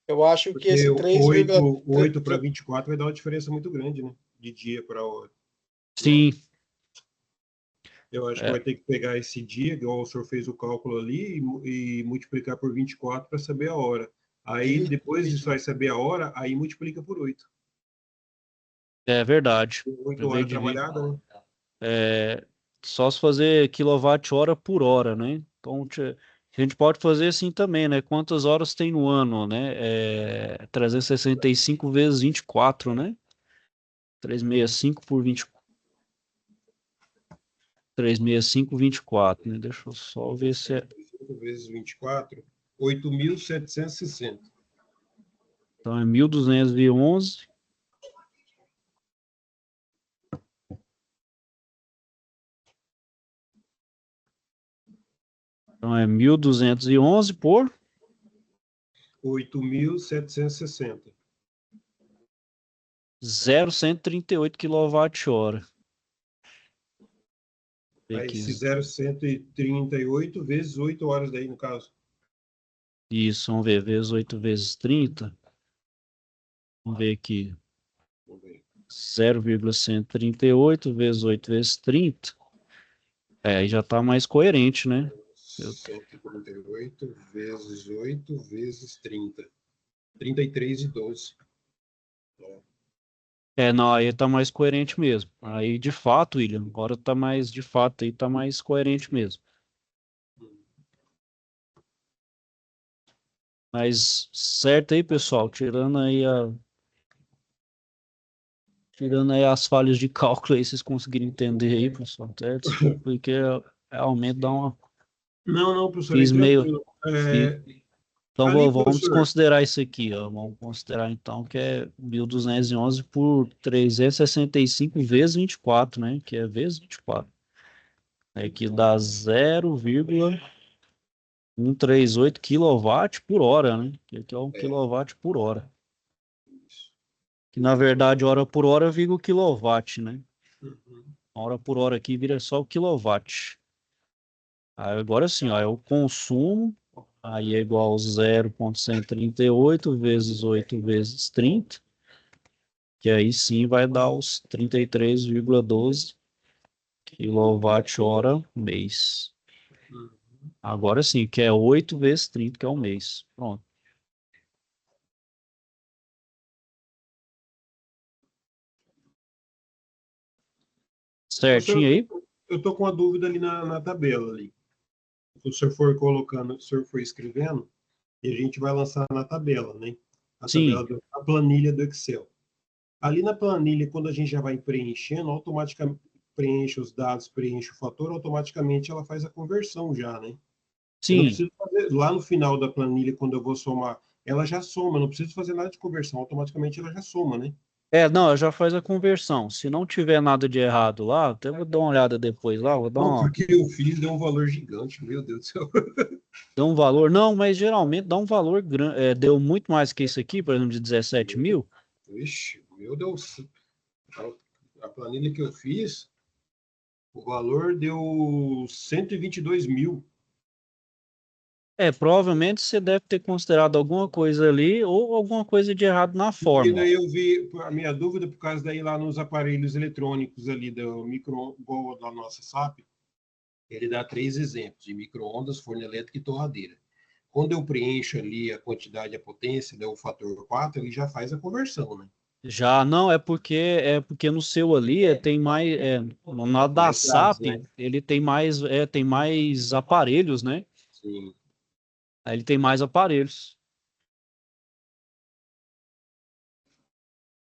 Eu acho que Porque esse 8 para 24 vai dar uma diferença muito grande, né? De dia para hora. Sim. Eu acho que vai ter que pegar esse dia, igual o senhor fez o cálculo ali, e multiplicar por 24 para saber a hora. Aí, depois disso vai saber a hora, aí multiplica por 8. É verdade. 8 horas trabalhadas, né? Só se fazer quilowatt-hora por hora, né? Então, a gente pode fazer assim também, né? Quantas horas tem no ano, né? 365 vezes 24, né? 365 por 20, 365, 24, né? Deixa eu só ver se é... 5 vezes 24, 8.760. Então, é 1.211. Então, é 1.211 por... 8.760. 0,138 kWh. Aí, se 0,138 vezes 8 horas daí, no caso. Isso, vamos ver, vezes 8 vezes 30. Vamos ver aqui. 0,138 vezes 8 vezes 30. Aí já tá mais coerente, né? 138 vezes 8 vezes 30. 33,12. Não, aí tá mais coerente mesmo. Aí, de fato, William, agora tá mais, de fato, aí tá mais coerente mesmo. Mas, certo aí, pessoal, tirando aí as falhas de cálculo aí, vocês conseguiram entender aí, pessoal, certo? Desculpa, porque realmente dá uma... Não, professor, aí Fiz meio... tranquilo. Então, Ali, vamos professor, desconsiderar isso aqui, ó. Vamos considerar, então, que é 1.211 por 365 vezes 24, né? Que é vezes 24. É que dá 0,138 kW por hora, né? Que aqui é um quilowatt por hora. Que, na verdade, hora por hora vira o quilowatt, né? Hora por hora aqui vira só o quilowatt. Aí, agora sim, ó, é o consumo. Aí é igual a 0,138 vezes 8 vezes 30, que aí sim vai dar os 33,12 kWh mês. Agora sim, que é 8 vezes 30, que é um mês. Pronto. Certinho aí? eu tô com uma dúvida ali na tabela ali. Se o senhor for colocando, se o senhor for escrevendo, e a gente vai lançar na tabela, né? A Sim. tabela a planilha do Excel. Ali na planilha, quando a gente já vai preenchendo, automaticamente preenche os dados, preenche o fator, automaticamente ela faz a conversão já, né? Eu não Sim. preciso fazer, lá no final da planilha, quando eu vou somar, ela já soma, não preciso fazer nada de conversão, automaticamente ela já soma, né? Não, já faz a conversão. Se não tiver nada de errado lá, até vou dar uma olhada depois lá, vou dar Não, uma... porque eu fiz, deu um valor gigante, meu Deus do céu. Deu um valor... Não, mas geralmente dá um valor grande. Deu muito mais que isso aqui, por exemplo, de 17 mil. Ixi, meu Deus. A planilha que eu fiz, o valor deu 122 mil. Provavelmente você deve ter considerado alguma coisa ali ou alguma coisa de errado na E fórmula. daí eu vi, a minha dúvida, por causa daí lá nos aparelhos eletrônicos ali do igual da nossa SAP, ele dá 3 exemplos, de micro-ondas, forno elétrico e torradeira. Quando eu preencho ali a quantidade, a potência, o fator 4, ele já faz a conversão, né? Já não, é porque no seu ali tem mais, na da Mais dados, SAP, né? ele tem mais aparelhos, né? Sim. Aí ele tem mais aparelhos.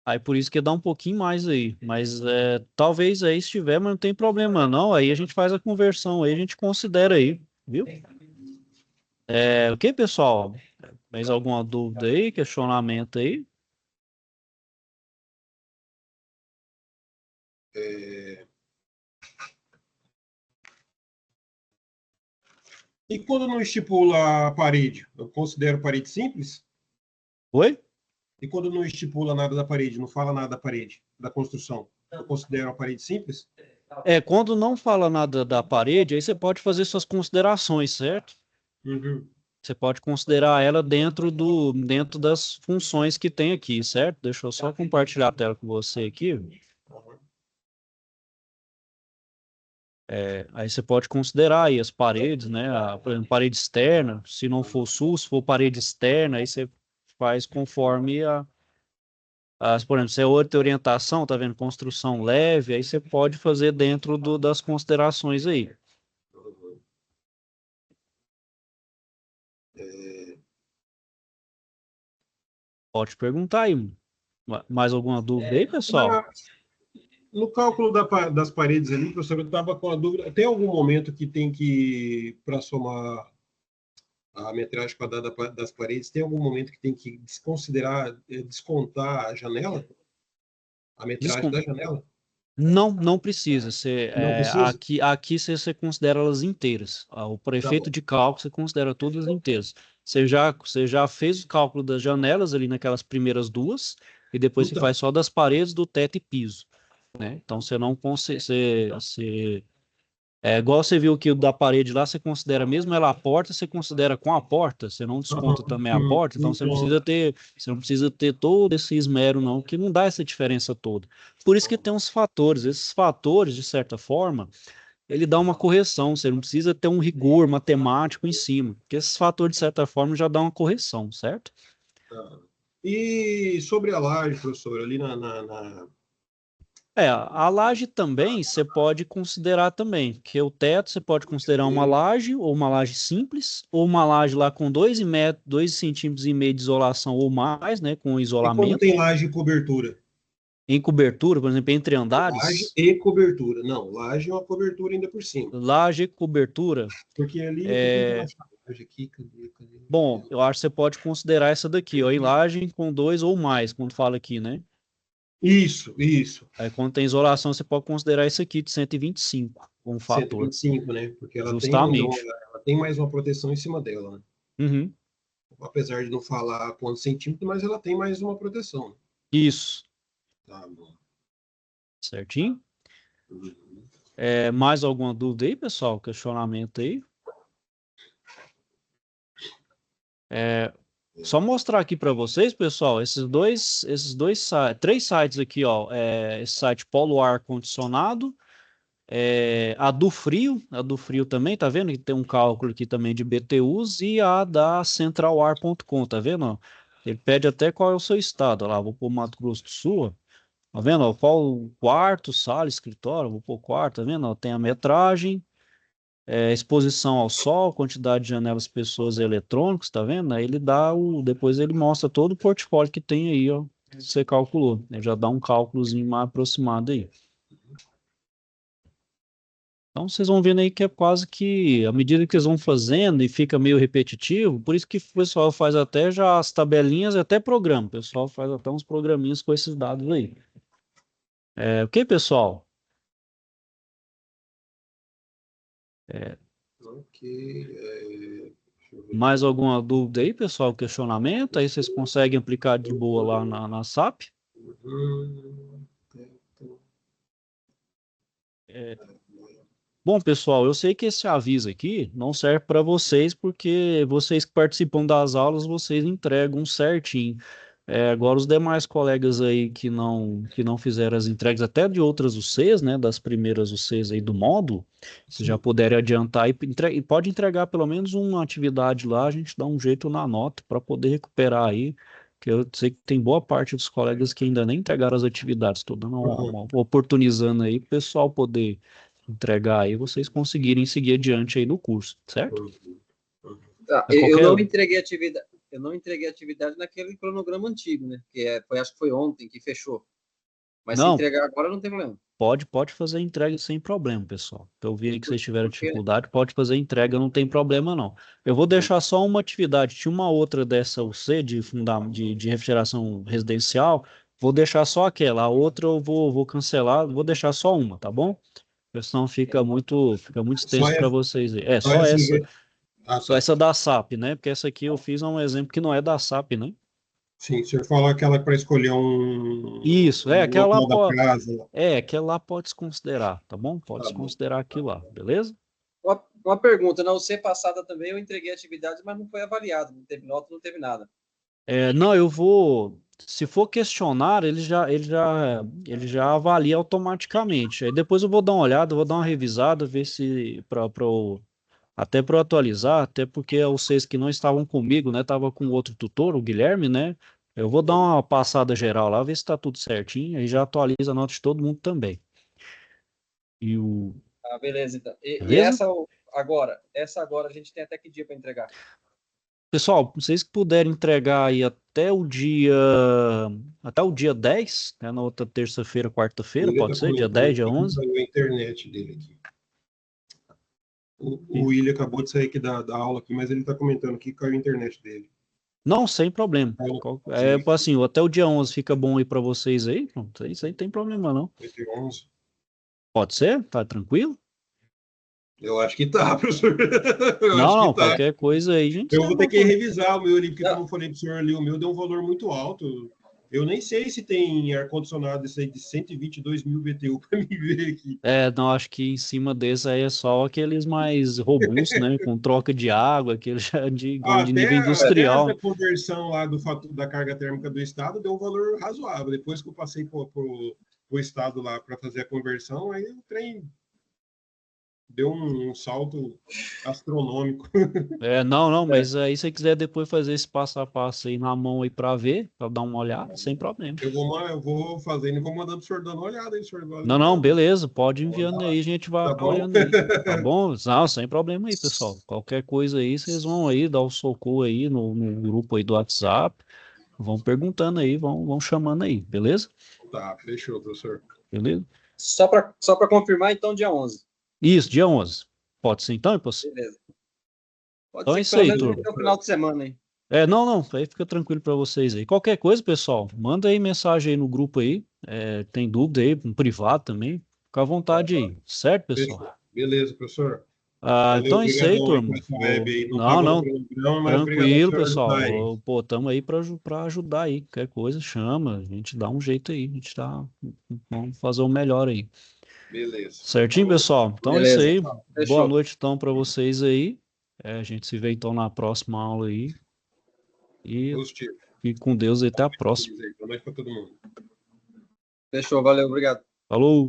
Aí por isso que dá um pouquinho mais aí. Mas talvez aí se tiver, mas não tem problema não. Aí a gente faz a conversão aí, a gente considera aí, viu? Ok, pessoal? Mais alguma dúvida aí, questionamento aí? E quando não estipula a parede, eu considero parede simples? Oi? E quando não estipula nada da parede, não fala nada da parede, da construção, eu considero a parede simples? Quando não fala nada da parede, aí você pode fazer suas considerações, certo? Uhum. Você pode considerar ela dentro das funções que tem aqui, certo? Deixa eu só compartilhar a tela com você aqui. Aí você pode considerar aí as paredes, né? Por exemplo, parede externa, se não for sul, se for parede externa, aí você faz conforme por exemplo, se é outra orientação, tá vendo? Construção leve, aí você pode fazer dentro das considerações aí. Pode perguntar aí. Mais alguma dúvida aí, pessoal? No cálculo das paredes ali, professor, eu estava com a dúvida, tem algum momento que tem que, para somar a metragem quadrada das paredes, tem algum momento que tem que desconsiderar, descontar a janela? A metragem Desculpa. da janela? Não precisa. Você, Não precisa? aqui você considera elas inteiras. O Tá prefeito bom. de cálculo você considera todas inteiras. Você já fez o cálculo das janelas ali naquelas primeiras duas, e depois você Então, faz só das paredes, do teto e piso, né? Então você não igual você viu que o da parede lá, você considera mesmo ela a porta, você considera com a porta, você não desconta também a porta, então então, você não precisa ter todo esse esmero não, que não dá essa diferença toda. Por isso que tem uns fatores, esses fatores, de certa forma, ele dá uma correção, você não precisa ter um rigor matemático em cima, porque esses fatores, de certa forma, já dão uma correção, certo? tá. E sobre a laje, professor, ali A laje também você pode considerar também, que o teto você pode considerar uma laje, ou uma laje simples, ou uma laje lá com 2,5 centímetros de isolação ou mais, né, com E quando isolamento, tem laje e cobertura? em cobertura, por exemplo, entre Laje andares, e cobertura. Não, laje é uma cobertura ainda por cima. laje e cobertura, Porque ali, eu tô tentando achar a laje aqui, bom, eu acho que você pode considerar essa daqui, ó, em laje com dois ou mais, quando fala aqui, né? Isso, isso. Aí quando tem isolação, você pode considerar isso aqui de 125 como fator, 125, né? Porque ela tem ainda justamente. ela tem mais uma proteção em cima dela, né? Uhum. Apesar de não falar quantos centímetros, mas ela tem mais uma proteção, né? Isso, Tá bom. certinho? Uhum. Mais alguma dúvida aí, pessoal? Questionamento aí? Só mostrar aqui para vocês, pessoal, três sites aqui, ó. Esse site Polo Ar Condicionado, a do Frio também, tá vendo? Que tem um cálculo aqui também de BTUs, e a da centralar.com, tá vendo? Ó? Ele pede até qual é o seu estado. Olha lá, vou pôr Mato Grosso do Sul, ó. Tá vendo? Ó, qual o quarto, sala, escritório, vou pôr quarto, tá vendo? Ó, tem a metragem. Exposição ao sol, quantidade de janelas, pessoas e eletrônicos, tá vendo? Aí ele dá depois ele mostra todo o portfólio que tem aí, ó, que você calculou. Ele já dá um cálculozinho mais aproximado aí. Então vocês vão vendo aí que é quase que, à medida que eles vão fazendo e fica meio repetitivo, por isso que o pessoal faz até já as tabelinhas e até programa. O pessoal faz até uns programinhas com esses dados aí. Ok, pessoal? Ok. Deixa eu ver Mais aqui. alguma dúvida aí, pessoal? Questionamento? Aí vocês conseguem aplicar de boa lá na SAP. Uhum. Bom, pessoal, eu sei que esse aviso aqui não serve para vocês, porque vocês que participam das aulas, vocês entregam certinho. Agora, os demais colegas aí que não fizeram as entregas, até de outras UCs, né, das primeiras UCs aí do módulo, se já Sim. puderem adiantar e pode entregar pelo menos uma atividade lá, a gente dá um jeito na nota para poder recuperar aí, que eu sei que tem boa parte dos colegas que ainda nem entregaram as atividades, estou dando Uhum. uma oportunizando aí para o pessoal poder entregar aí, vocês conseguirem seguir adiante aí no curso, certo? Uhum. Uhum. Tá, A qualquer... eu não entreguei atividade naquele cronograma antigo, né? Acho que foi ontem que fechou. Mas se Não, entregar agora não tem problema. pode fazer a entrega sem problema, pessoal. Eu vi aí que vocês tiveram Porque- dificuldade, pode fazer a entrega, não tem problema não. Eu vou deixar só uma atividade, tinha uma outra dessa UC de refrigeração residencial, vou deixar só aquela, a outra eu vou cancelar, vou deixar só uma, tá bom? Porque senão fica muito extenso Só para essa- vocês aí. É, Só só essa. essa, Ah, só tá. essa da SAP, né? Porque essa aqui eu fiz um exemplo que não é da SAP, né? Sim, o senhor falou aquela para escolher um Isso, aquela lá, local da casa. aquela lá pode se considerar, tá bom? Pode Tá se bom. considerar aquilo lá, beleza? Uma pergunta, na UC passada também eu entreguei atividades, mas não foi avaliado, não teve nota, não teve nada. Não, se for questionário, ele já avalia automaticamente. Aí depois eu vou dar uma olhada, vou dar uma revisada, ver se até para atualizar, até porque vocês que não estavam comigo, né, tava com outro tutor, o Guilherme, né? Eu vou dar uma passada geral lá, ver se tá tudo certinho, aí já atualiza a nota de todo mundo também. E o Ah, beleza, então. E Beleza? essa agora a gente tem até que dia para entregar? Pessoal, vocês que puderem entregar aí até o dia 10, né, na outra terça-feira, quarta-feira, Ele pode tá ser? Dia comentando 10, dia aqui que 11? caiu a internet dele aqui. O William acabou de sair aqui da aula aqui, mas ele está comentando aqui que caiu a internet dele. Não, sem problema. Assim, até o dia 11 fica bom aí para vocês aí. Não, isso aí não tem problema não. Vai ter 11. Pode ser? Tá tranquilo? Eu acho que tá, professor. Eu Não, acho não, que tá. qualquer coisa aí, gente. Eu vou ter que revisar o meu ali, porque como eu falei pro senhor ali, o meu deu um valor muito alto. Eu nem sei se tem ar-condicionado isso aí de 122 mil BTU para me ver aqui. Não, acho que em cima desse aí é só aqueles mais robustos, né? Com troca de água, aqueles já de nível industrial. Até essa conversão lá do fator da carga térmica do estado deu um valor razoável. Depois que eu passei pro estado lá para fazer a conversão, aí o trem deu um salto astronômico. Não, mas aí se você quiser depois fazer esse passo a passo aí na mão aí para ver, para dar uma olhada, sem problema. Eu vou fazendo e vou mandando o senhor dando uma olhada aí, senhor. Não, beleza, pode ir enviando aí, a gente vai Tá olhando aí, tá bom? Não, sem problema aí, pessoal. Qualquer coisa aí, vocês vão aí dar o socorro aí no grupo aí do WhatsApp, vão perguntando aí, vão chamando aí, beleza? Tá, fechou, professor. Beleza? Só para confirmar, então, dia 11. Isso, dia 11. Pode ser então, pessoal? Beleza. Pode Então ser é que isso pelo aí, menos turma. até o final de semana, hein? Não, aí fica tranquilo para vocês aí. Qualquer coisa, pessoal, manda aí mensagem aí no grupo aí, tem dúvida aí, no privado também, fica à vontade aí, certo, pessoal? Fechou. Beleza, professor. Valeu, então é isso aí, turma. Não, tranquilo, pessoal. Tamo aí para ajudar aí. Qualquer coisa, chama, a gente dá um jeito aí, vamos fazer o melhor aí. Beleza. Certinho, pessoal? Então é isso aí. Fechou. Boa noite, então, para vocês aí. A gente se vê, então, na próxima aula aí. E Positivo. fique com Deus e até a próxima. Boa noite para todo mundo. Fechou, valeu, obrigado. Falou!